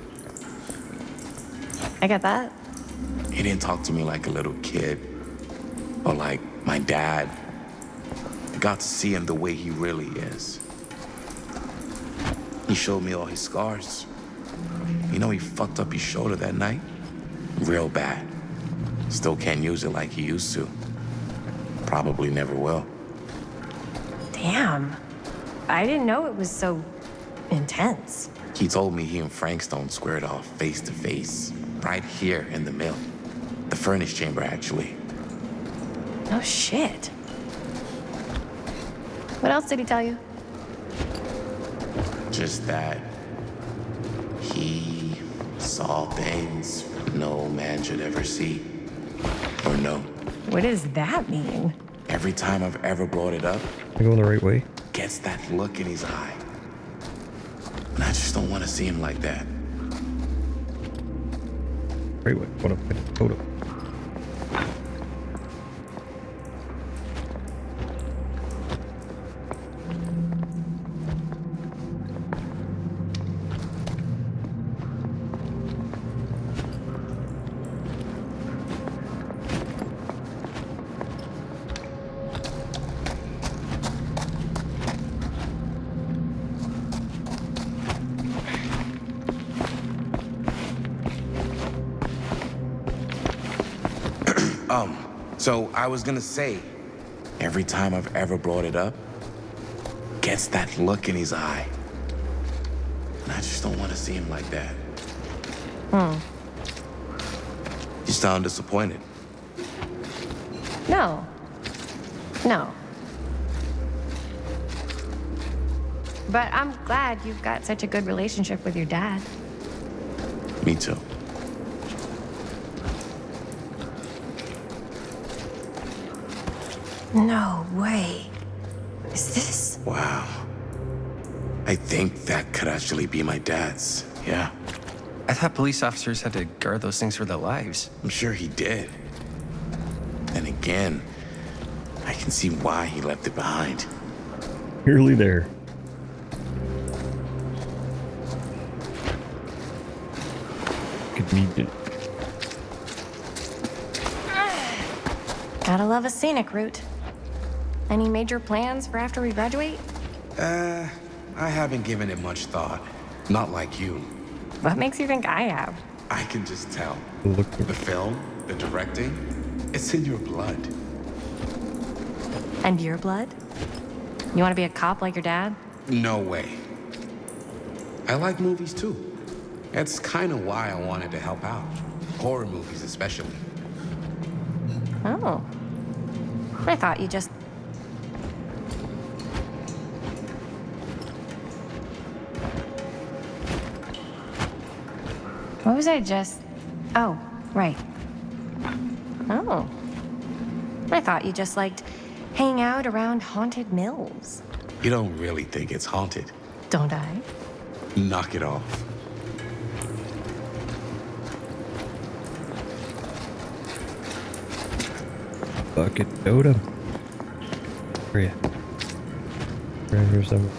I get that. He didn't talk to me like a little kid or like my dad. I got to see him the way he really is. He showed me all his scars. You know, he fucked up his shoulder that night. Real bad. Still can't use it like he used to. Probably never will. Damn. I didn't know it was so intense. He told me he and Frank Stone squared off face to face, right here in the mill. The furnace chamber, actually. No shit. What else did he tell you? Just that he saw things no man should ever see or know. What does that mean? Every time I've ever brought it up, Am I going the right way? gets that look in his eye. And I just don't want to see him like that. Right way. Hold up. Hold up. So I was gonna say, every time I've ever brought it up, gets that look in his eye. And I just don't want to see him like that. You sound disappointed. No. But I'm glad you've got such a good relationship with your dad. Me too. No way. Is this? Wow. I think that could actually be my dad's. Yeah. I thought police officers had to guard those things for their lives. I'm sure he did. Then again, I can see why he left it behind. Nearly there. Convenient. Gotta love a scenic route. Any major plans for after we graduate? I haven't given it much thought. Not like you. What makes you think I have? I can just tell. Look. The film, the directing, it's in your blood. And your blood? You want to be a cop like your dad? No way. I like movies too. That's kind of why I wanted to help out. Horror movies especially. Oh. I thought you just... What was I just... Oh, right. Oh. I thought you just liked hanging out around haunted mills. You don't really think it's haunted. Don't I? Knock it off. Bucket Dota. Where are you? Right here somewhere.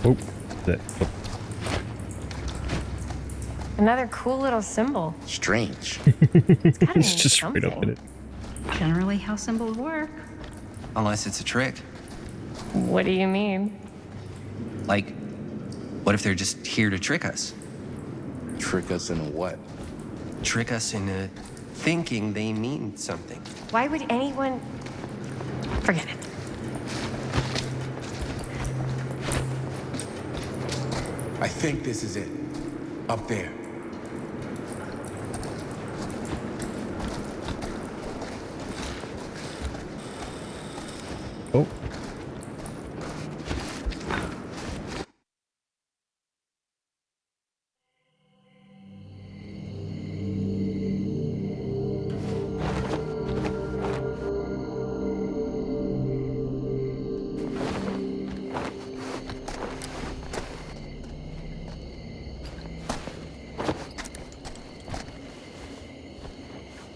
Oh, that. Oh. Another cool little symbol. Strange. It's gotta It's mean just something. right up in it. Generally how symbols work. Unless it's a trick. What do you mean? Like, what if they're just here to trick us? Trick us into what? Trick us into thinking they mean something. Why would anyone... Forget it. I think this is it. Up there. Oh.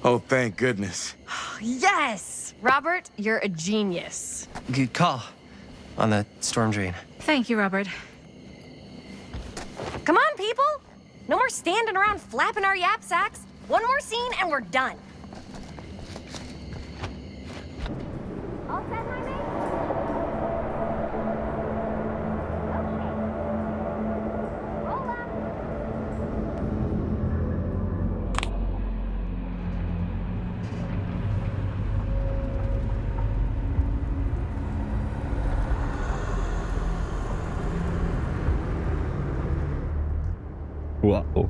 Oh, thank goodness. Yes! Robert, you're a genius. Good call on the storm drain. Thank you, Robert. Come on, people! No more standing around flapping our yap sacks. One more scene and we're done. All set, my mate? Okay. Roll up. Whoa.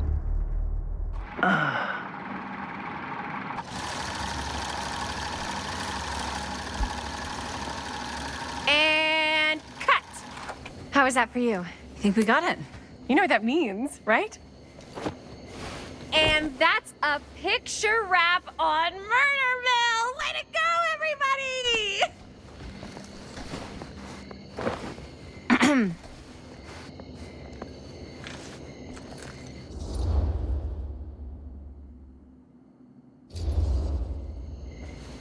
was that for you? I think we got it. You know what that means, right? And that's a picture wrap on Murderville! Way to go, everybody!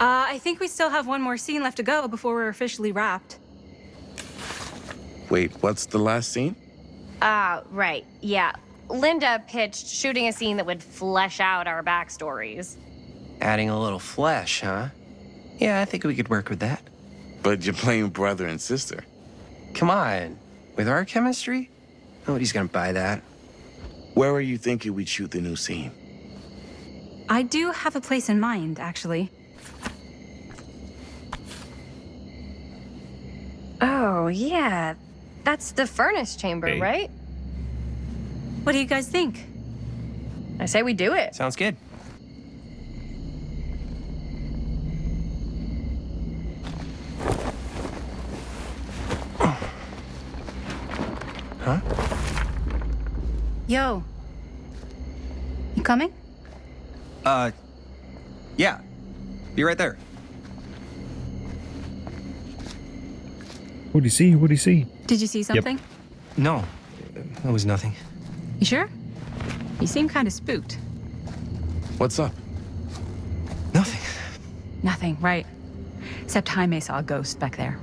I think we still have one more scene left to go before we're officially wrapped. Wait, what's the last scene? Right, yeah. Linda pitched shooting a scene that would flesh out our backstories. Adding a little flesh, huh? Yeah, I think we could work with that. But you're playing brother and sister. Come on. With our chemistry? Nobody's gonna buy that. Where are you thinking we'd shoot the new scene? I do have a place in mind, actually. Oh, yeah. That's the furnace chamber, right? What do you guys think? I say we do it. Sounds good. Huh? Yo. You coming? Yeah. Be right there. What'd you see? What'd you see? Did you see something? No. That was nothing. You sure? You seem kind of spooked. What's up? Nothing. Nothing, right. Except Jaime saw a ghost back there.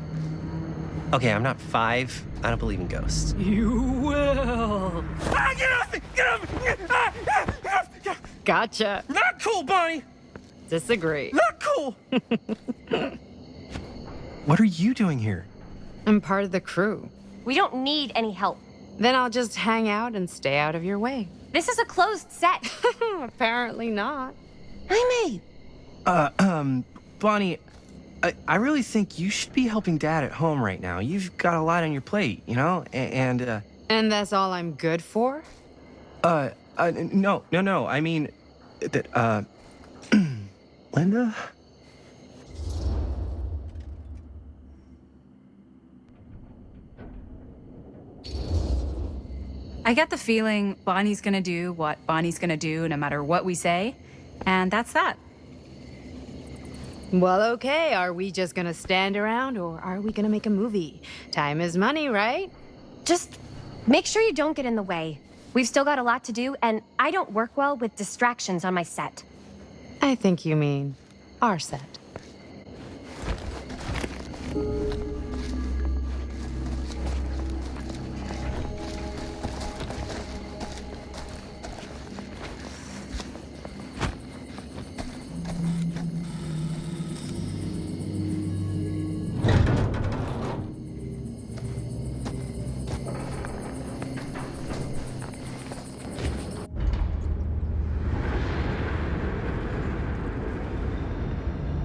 Okay, I'm not 5. I don't believe in ghosts. You will. Get off me! Get off me! Get off me! Gotcha. Not cool, Bonnie! Disagree. Not cool! What are you doing here? I'm part of the crew. We don't need any help. Then I'll just hang out and stay out of your way. This is a closed set. Apparently not. Jaime! Bonnie, I really think you should be helping Dad at home right now. You've got a lot on your plate, you know? And that's all I'm good for? No. I mean, that, Linda? I get the feeling Bonnie's gonna do what Bonnie's gonna do no matter what we say, and that's that. Well, okay, are we just gonna stand around or are we gonna make a movie? Time is money, right? Just make sure you don't get in the way. We've still got a lot to do, and I don't work well with distractions on my set. I think you mean our set.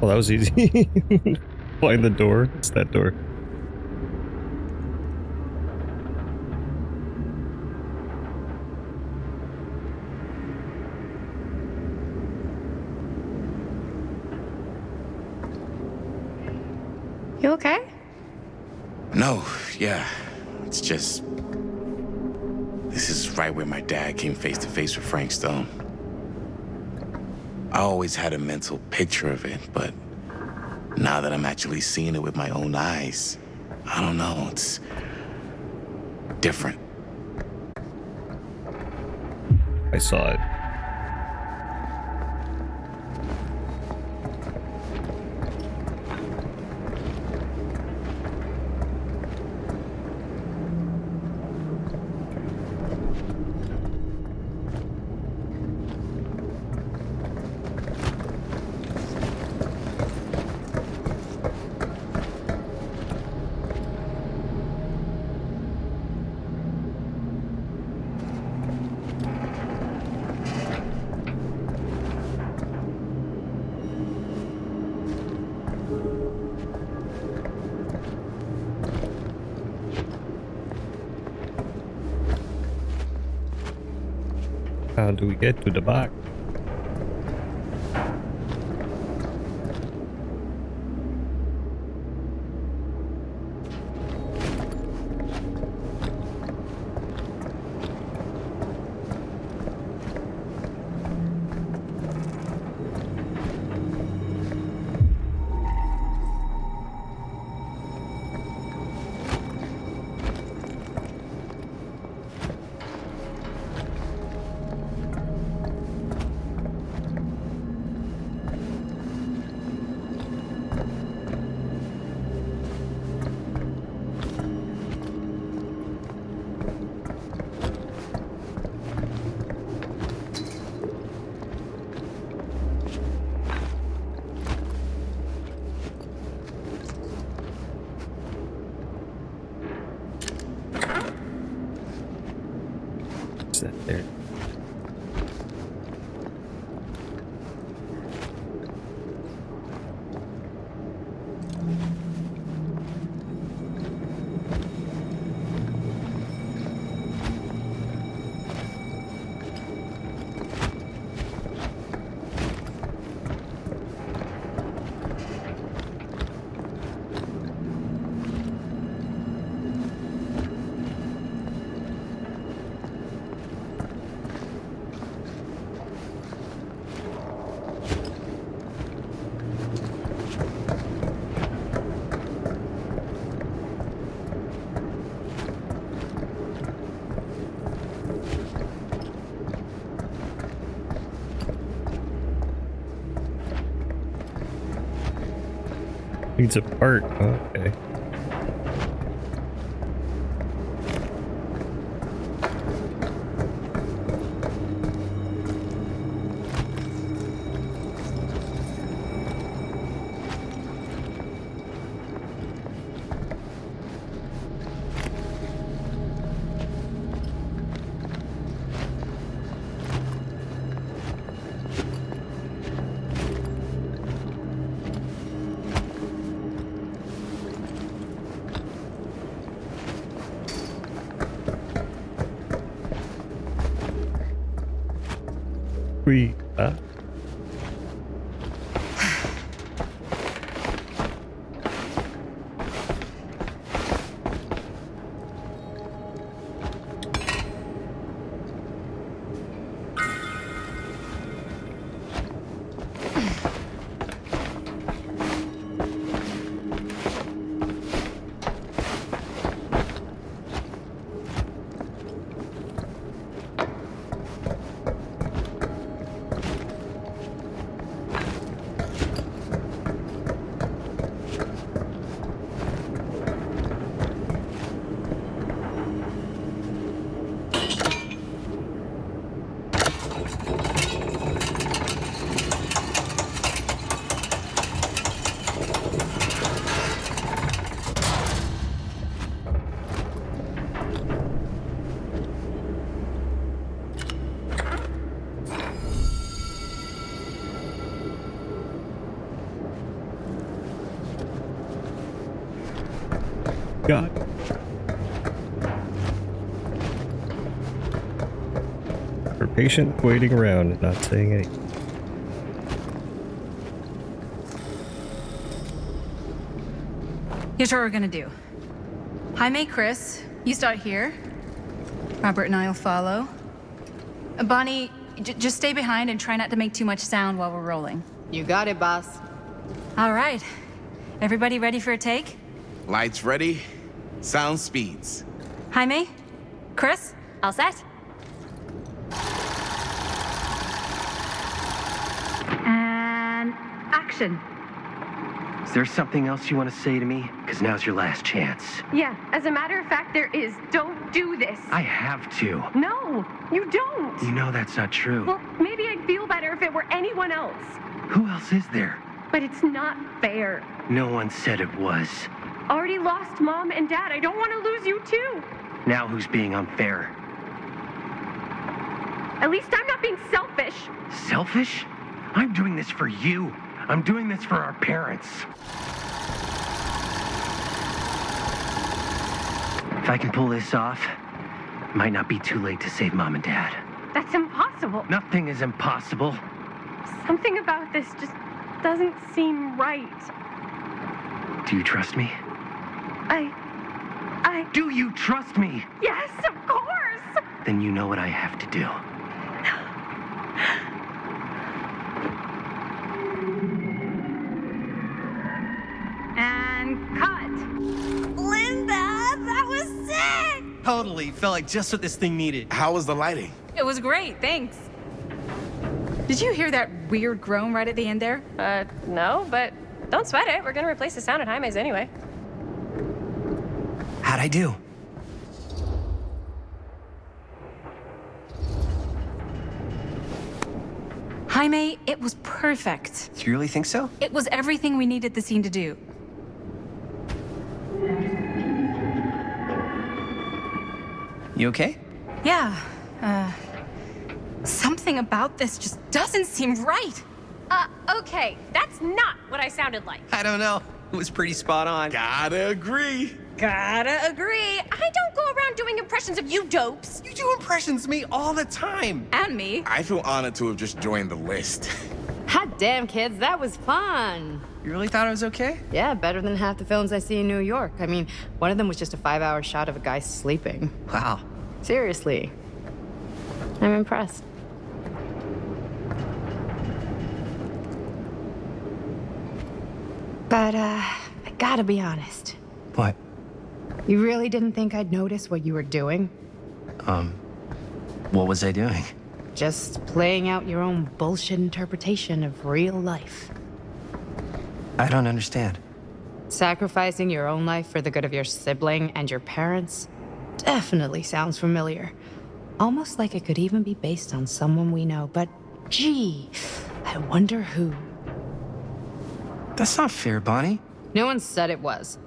Well, that was easy. Find the door. It's that door. You okay? No, yeah. It's just... This is right where my dad came face to face with Frank Stone. I always had a mental picture of it, but now that I'm actually seeing it with my own eyes, I don't know, it's different. I saw it. How do we get to the back? is that there? Needs a part. Okay. God. We're patient, waiting around and not saying anything. Here's what we're gonna do. Jaime, Chris, you start here. Robert and I'll follow. Bonnie, just stay behind and try not to make too much sound while we're rolling. You got it, boss. All right. Everybody ready for a take? Lights ready. Sound speeds. Jaime? Chris? All set? And action. Is there something else you want to say to me? Because now's your last chance. Yeah, as a matter of fact, there is. Don't do this. I have to. No, you don't. You know that's not true. Well, maybe I'd feel better if it were anyone else. Who else is there? But it's not fair. No one said it was. Already lost Mom and Dad. I don't want to lose you too. Now who's being unfair? At least I'm not being selfish. Selfish? I'm doing this for you. I'm doing this for our parents. If I can pull this off, it might not be too late to save Mom and Dad. That's impossible. Nothing is impossible. Something about this just doesn't seem right. Do you trust me? Do you trust me? Yes, of course. Then you know what I have to do. And cut. Linda, that was sick. Totally. Felt like just what this thing needed. How was the lighting? It was great, thanks. Did you hear that weird groan right at the end there? No, but don't sweat it. We're gonna replace the sound at Jaime's anyway. How'd I do? Jaime, it was perfect. Do you really think so? It was everything we needed the scene to do. You okay? Yeah, Something about this just doesn't seem right. Okay, that's not what I sounded like. I don't know. It was pretty spot on. Gotta agree. Gotta agree. I don't go around doing impressions of you dopes. You do impressions of me all the time. And me. I feel honored to have just joined the list. Hot damn, kids, that was fun. You really thought it was okay? Yeah, better than half the films I see in New York. I mean, one of them was just a 5-hour shot of a guy sleeping. Wow. Seriously. I'm impressed. But, I gotta be honest. What? You really didn't think I'd notice what you were doing? What was I doing? Just playing out your own bullshit interpretation of real life. I don't understand. Sacrificing your own life for the good of your sibling and your parents definitely sounds familiar. Almost like it could even be based on someone we know, but gee, I wonder who. That's not fair, Bonnie. No one said it was.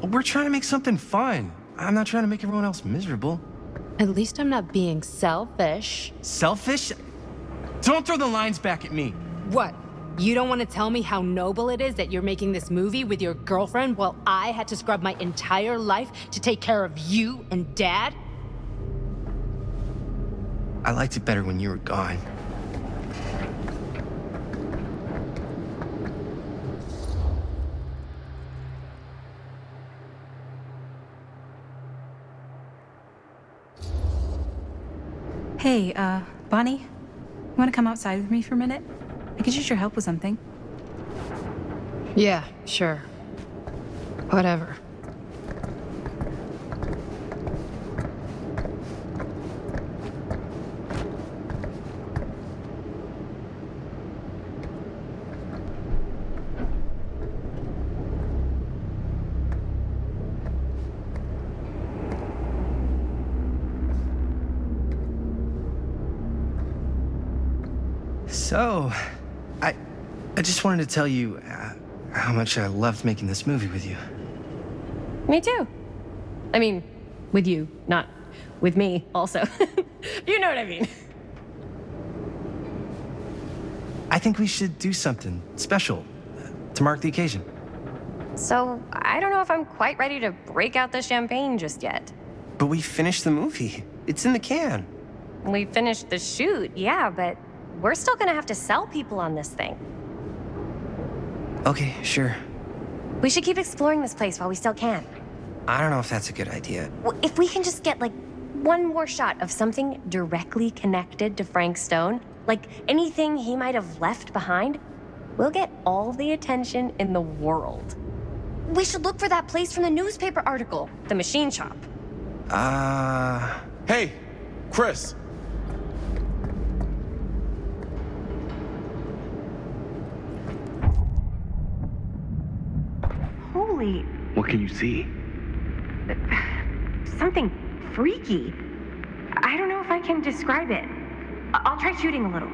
We're trying to make something fun. I'm not trying to make everyone else miserable. At least I'm not being selfish. Selfish? Don't throw the lines back at me. What? You don't want to tell me how noble it is that you're making this movie with your girlfriend while I had to scrub my entire life to take care of you and Dad? I liked it better when you were gone. Hey, Bonnie, you want to come outside with me for a minute? I could use your help with something. Yeah, sure. Whatever. So, I just wanted to tell you how much I loved making this movie with you. Me too. I mean, with you, not with me, also. You know what I mean. I think we should do something special to mark the occasion. So, I don't know if I'm quite ready to break out the champagne just yet. But we finished the movie. It's in the can. We finished the shoot, yeah, but we're still gonna have to sell people on this thing. Okay, sure. We should keep exploring this place while we still can. I don't know if that's a good idea. If we can just get, like, one more shot of something directly connected to Frank Stone, like anything he might have left behind, we'll get all the attention in the world. We should look for that place from the newspaper article, the machine shop. Hey, Chris. Holy... What can you see? something freaky. I don't know if I can describe it. I'll try shooting a little.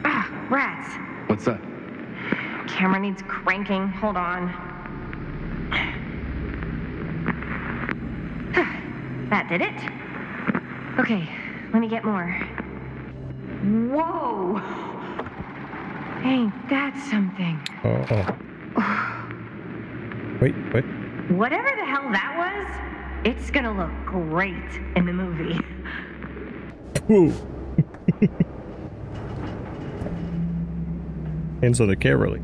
Ah, rats. What's that? Camera needs cranking. Hold on. That did it. Okay, let me get more. Whoa! Ain't that something? Wait, what? Whatever the hell that was, it's gonna look great in the movie. Ooh. Hands on the camera.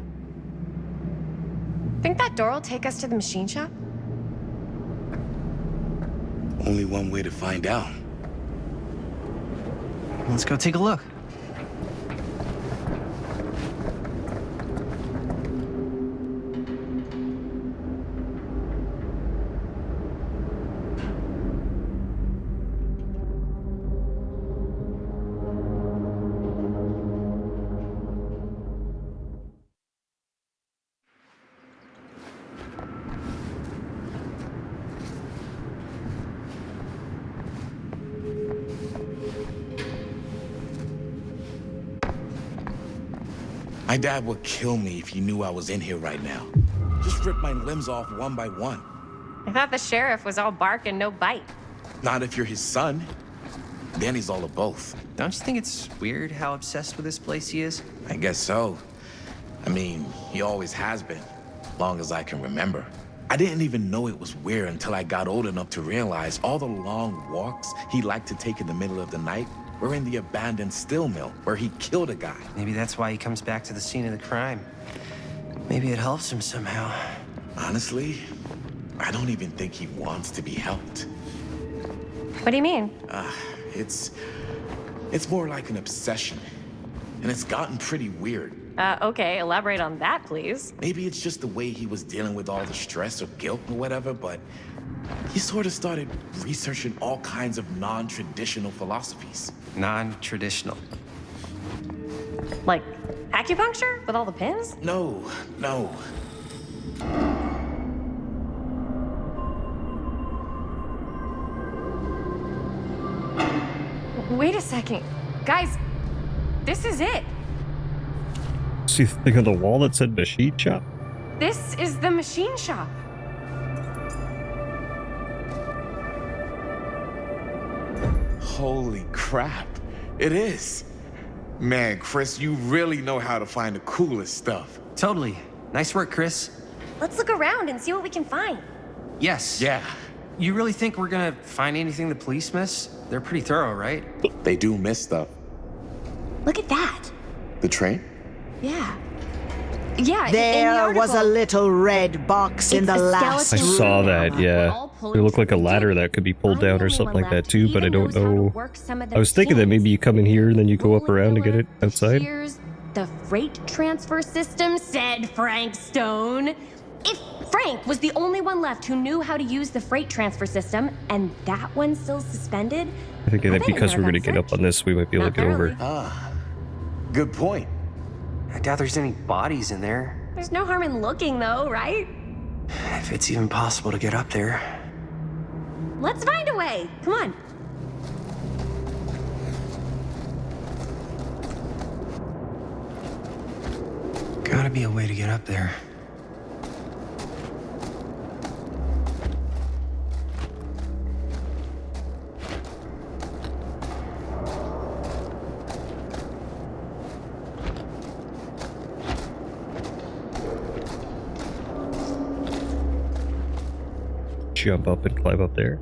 Think that door will take us to the machine shop? Only one way to find out. Let's go take a look. My dad would kill me if he knew I was in here right now. Just rip my limbs off one by one. I thought the sheriff was all bark and no bite. Not if you're his son. Then he's all of both. Don't you think it's weird how obsessed with this place he is? I guess so. I mean, he always has been, long as I can remember. I didn't even know it was weird until I got old enough to realize all the long walks he liked to take in the middle of the night were in the abandoned steel mill where he killed a guy. Maybe that's why he comes back to the scene of the crime. Maybe it helps him somehow. Honestly, I don't even think he wants to be helped. What do you mean? It's more like an obsession. And it's gotten pretty weird. Okay, elaborate on that, please. Maybe it's just the way he was dealing with all the stress or guilt or whatever, but he sort of started researching all kinds of non-traditional philosophies. Non-traditional? Like acupuncture with all the pins? No. Wait a second. Guys, this is it. See the thing on the wall that said machine shop? This is the machine shop. Holy crap. It is. Man, Chris, you really know how to find the coolest stuff. Totally. Nice work, Chris. Let's look around and see what we can find. Yes. Yeah. You really think we're gonna find anything the police miss? They're pretty thorough, right? They do miss stuff. Look at that. The train? Yeah. Yeah, in the There was a article, little red box in it's the a last I skeleton. saw that, yeah. All pulling It looked like a together. ladder that could be pulled I'm down the or only something one like that left too, who but I even don't knows how to know. work some of the I was thinking that machines. maybe you come in here and then you go up Rolling around to get pillar, it the outside. shears, the freight transfer system, said Frank Stone. If Frank was the only one left who knew how to use the freight transfer system, and that one's still suspended, I think I that bet because none we're of going to them get up on this, we might be able Not to get over. thoroughly. Good point. I doubt there's any bodies in there. There's no harm in looking, though, right? If it's even possible to get up there. Let's find a way. Come on. Gotta be a way to get up there. Jump up and climb up there.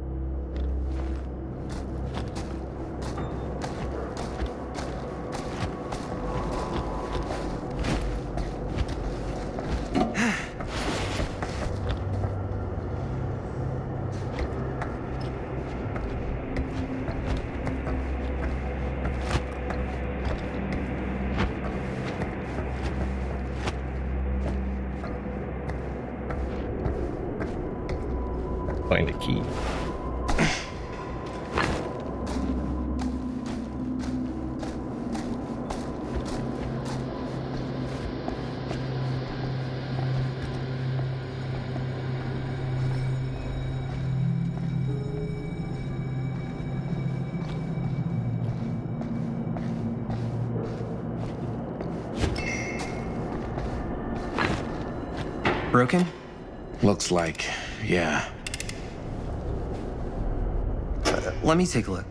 Find a key. Broken? Looks like, yeah. Let me take a look.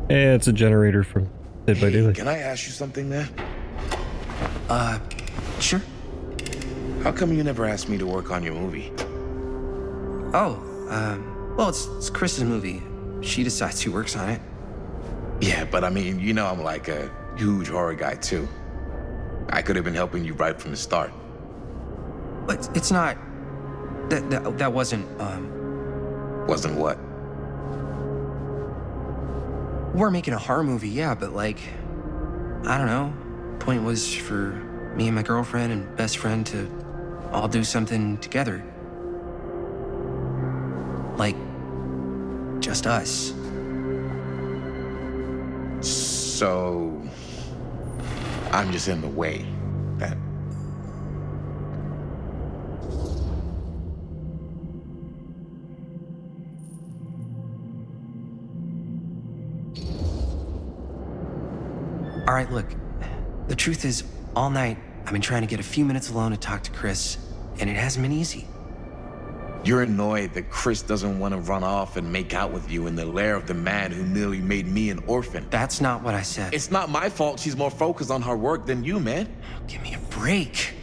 Yeah, it's a generator from Dead by Daylight. Can I ask you something there? Sure. How come you never asked me to work on your movie? Oh, well, it's Chris's movie. She decides who works on it. Yeah, but I mean, you know I'm like a huge horror guy too. I could have been helping you right from the start. But it's not... That wasn't, Wasn't what? We're making a horror movie, yeah, but like... I don't know. Point was for me and my girlfriend and best friend to all do something together. Like... just us. So... I'm just in the way, then. All right, look. The truth is, all night, I've been trying to get a few minutes alone to talk to Chris, and it hasn't been easy. You're annoyed that Chris doesn't want to run off and make out with you in the lair of the man who nearly made me an orphan. That's not what I said. It's not my fault she's more focused on her work than you, man. Give me a break.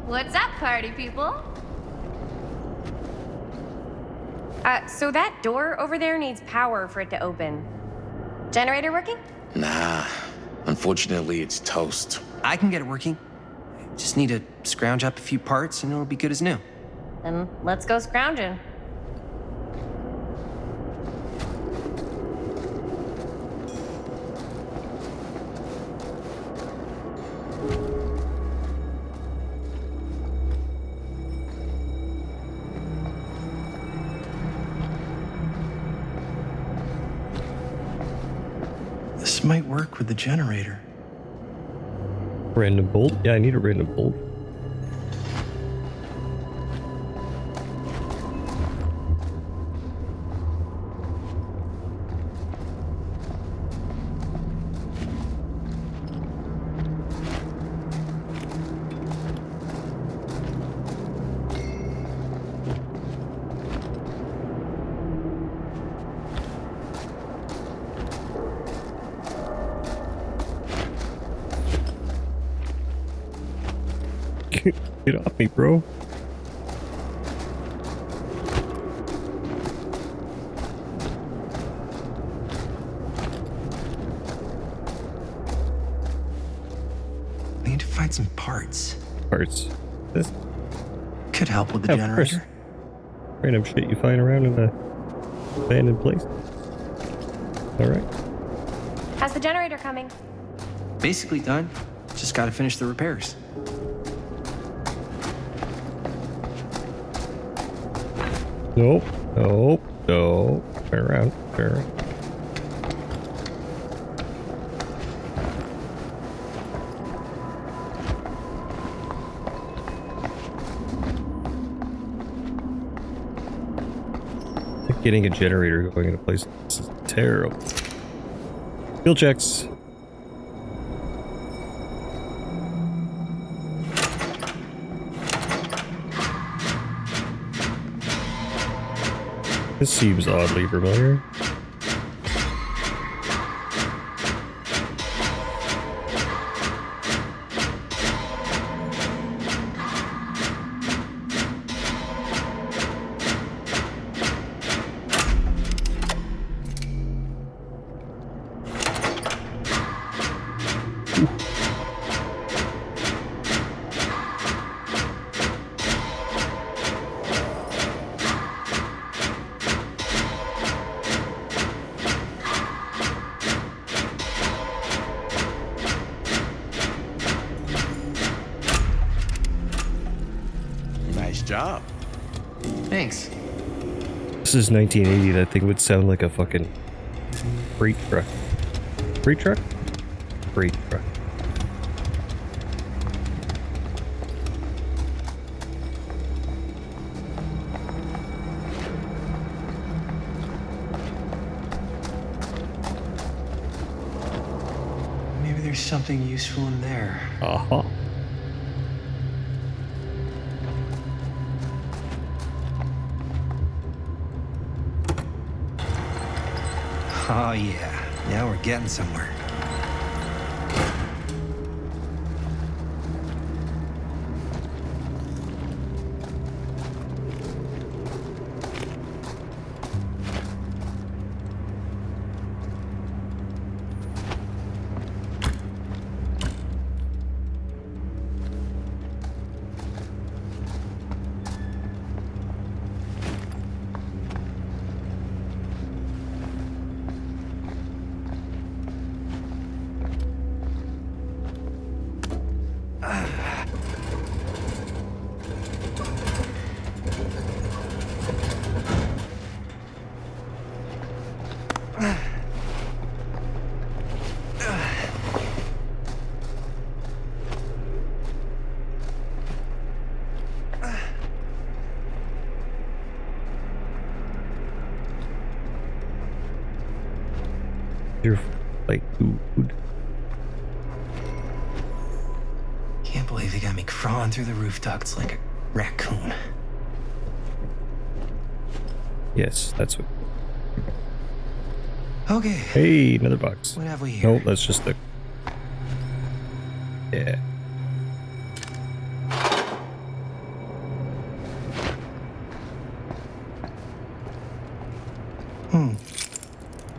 What's up, party people? So that door over there needs power for it to open. Generator working? Nah. Unfortunately, it's toast. I can get it working. Just need to scrounge up a few parts and it'll be good as new. Then let's go scrounging. This might work with the generator. Random bolt? Yeah, I need a random bolt. Get off me, bro. We need to find some parts. Parts. This could help with the generator. Random shit you find around in the abandoned place. Alright. How's the generator coming? Basically done. Just gotta finish the repairs. Nope. Nope. No. Turn around. Turn around. Getting a generator going in a place. This is terrible. Fuel checks. This seems oddly familiar. Job. Thanks. This is 1980. That thing would sound like a fucking freight truck. Freight truck? Freight truck. Maybe there's something useful in there. Uh-huh. Oh yeah, now we're getting somewhere. Like food. can't believe they got me crawling through the roof ducts like a raccoon. Yes, that's what. Okay. Hey, another box. What have we here? No, that's just the. Yeah.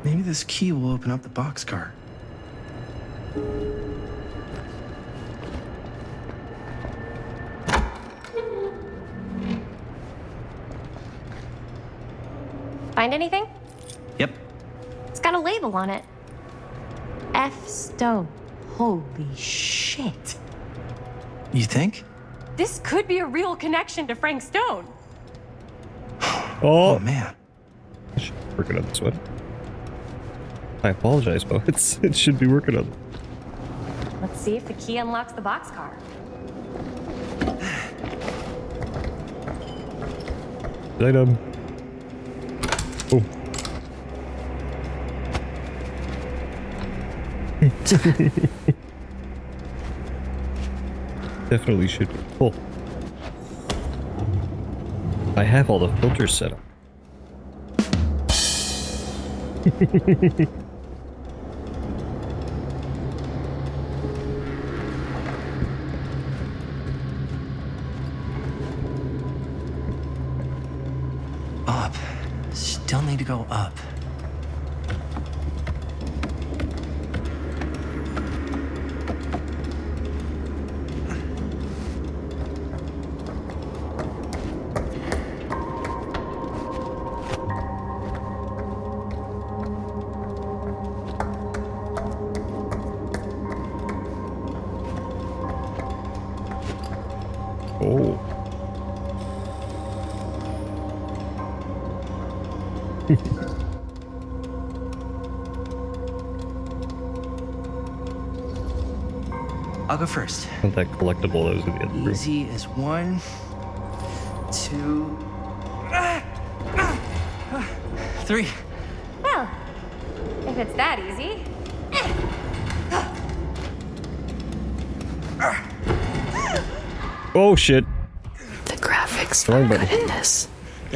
Maybe this key will open up the boxcar. Find anything? Yep. It's got a label on it. F. Stone. Holy shit. You think? This could be a real connection to Frank Stone. Oh, man. I should be working on this one. I apologize, but it should be working on it. Let's see if the key unlocks the boxcar. Item. Oh. Definitely should be full. I have all the filters set up. Up. Still need to go up. Oh. I'll go first. Not that collectible that was in the other room. Easy as 1, 2, 3. Well, if it's that easy. Oh shit. The graphics Wrong are button. good in this.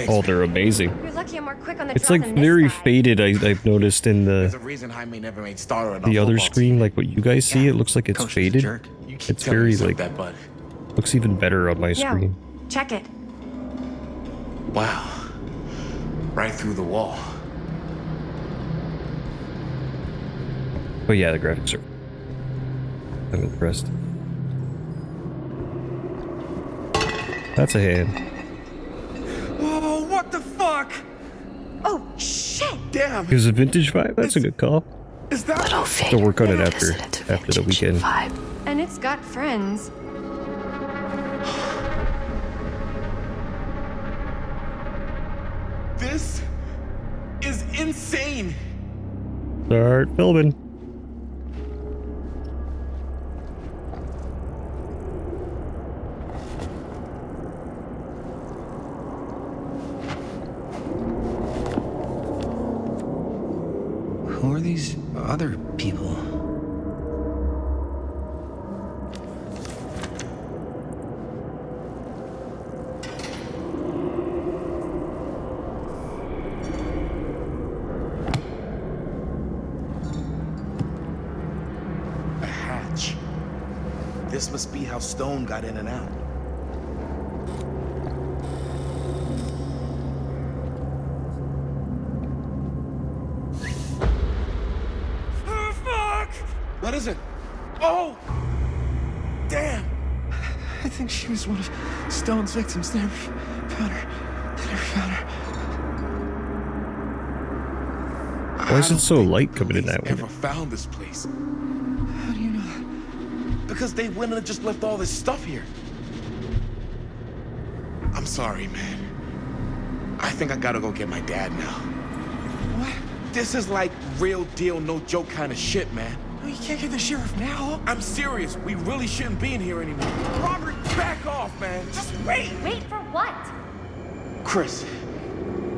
Oh, they're amazing. You're lucky I'm more quick on the It's draw like than this very guy. faded. I've noticed in There's a the reason Jaime never made starter on the our other football screen, like what you guys see. It looks like it's Coach is a faded. jerk. You keep It's telling very yourself like that, bud. looks even better on my Yeah, screen. check it. Wow. Right through the wall. But yeah, the graphics are. I'm impressed. That's a hand. Whoa, what the fuck? Oh, shit! Damn. Is it vintage vibe? That's a good call. Is that Little To work on it figure after the weekend. vibe. And it's got friends. This is insane. Start filming. Who are these other people? A hatch. This must be how Stone got in and out. Oh, fuck! What is it? Oh! Damn! I think she was one of Stone's victims. They never found her. They never found her. Why is it so light coming in that way? Never found this place. How do you know that? Because they went and just left all this stuff here. I'm sorry, man. I think I gotta go get my dad now. What? This is like real deal, no joke kind of shit, man. No, you can't get the sheriff now. I'm serious. We really shouldn't be in here anymore. Robert, back off, man. Just wait. Wait for what? Chris,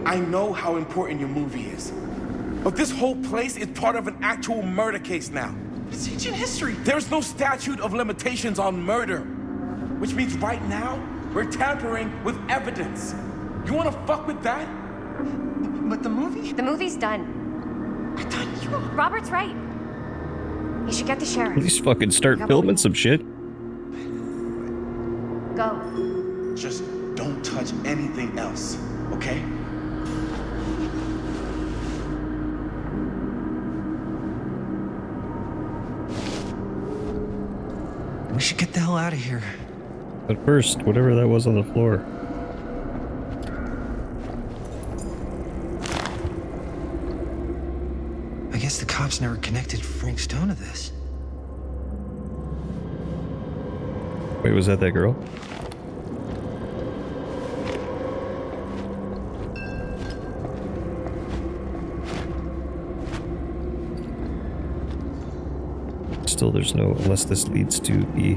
I know how important your movie is. But this whole place is part of an actual murder case now. It's ancient history. There's no statute of limitations on murder. which means right now, we're tampering with evidence. You wanna fuck with that? But the movie? The movie's done. I thought you... Robert's right. You should get the sheriff. At least fucking start filming some shit. Go. Just don't touch anything else, okay? We should get the hell out of here. But first, whatever that was on the floor. I guess the cops never connected Frank Stone to this. Wait, was that girl? Still, there's no, unless this leads to the...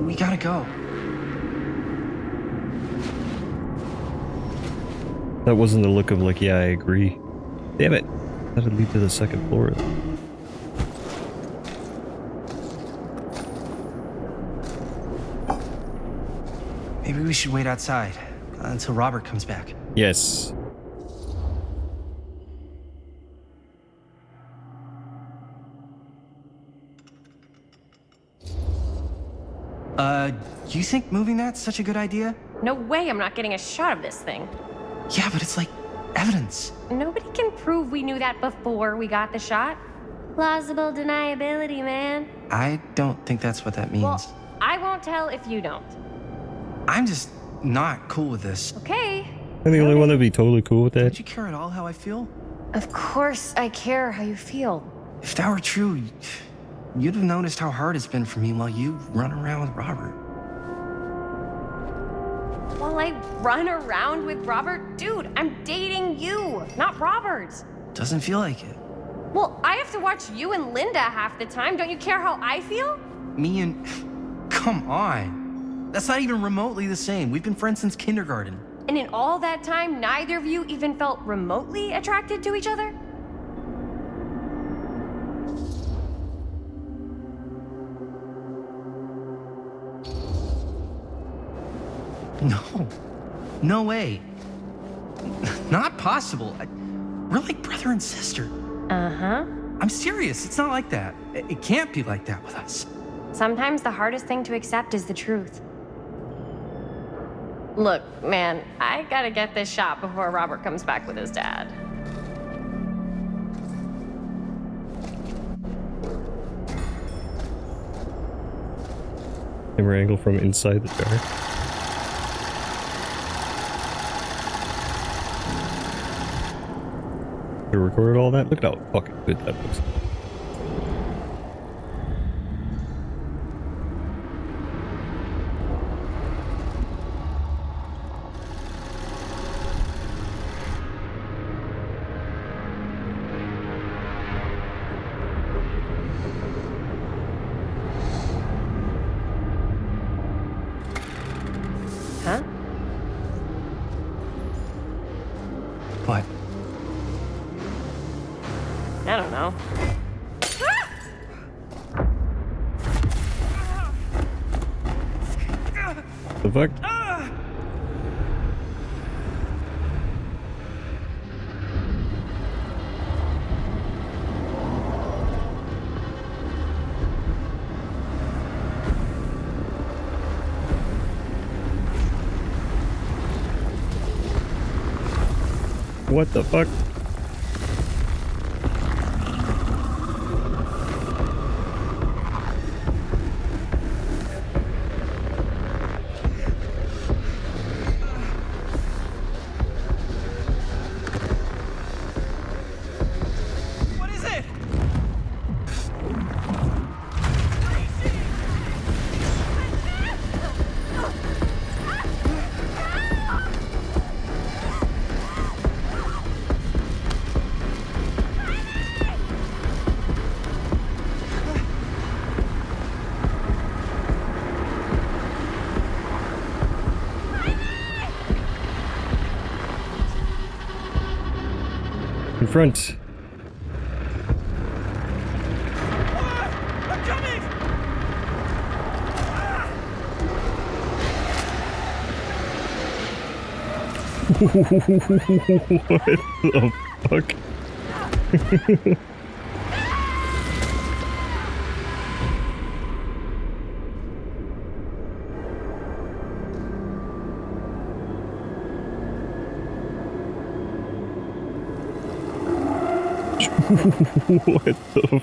We gotta go. That wasn't the look of like, yeah, I agree. Damn it. That would lead to the second floor. Maybe we should wait outside until Robert comes back. Yes. Do you think moving that's such a good idea? No way I'm not getting a shot of this thing. Yeah, but it's like evidence. Nobody can prove we knew that before we got the shot. Plausible deniability, man. I don't think that's what that means. Well, I won't tell if you don't. I'm just not cool with this. Okay. I'm the only one that'd be totally cool with that. Don't you care at all how I feel? Of course I care how you feel. If that were true, you'd have noticed how hard it's been for me while you run around with Robert. While I run around with Robert? Dude, I'm dating you, not Robert. Doesn't feel like it. Well, I have to watch you and Linda half the time. Don't you care how I feel? Me and... Come on. That's not even remotely the same. We've been friends since kindergarten. And in all that time, neither of you even felt remotely attracted to each other? No. No way. Not possible. We're like brother and sister. Uh-huh. I'm serious. It's not like that. It can't be like that with us. Sometimes the hardest thing to accept is the truth. Look, man, I gotta get this shot before Robert comes back with his dad. Camera angle from inside the jar. You recorded all that? Look at how fucking good that looks. Huh? What? I don't know. The fuck? What the fuck? What is it? front. I'm coming! What the fuck? What the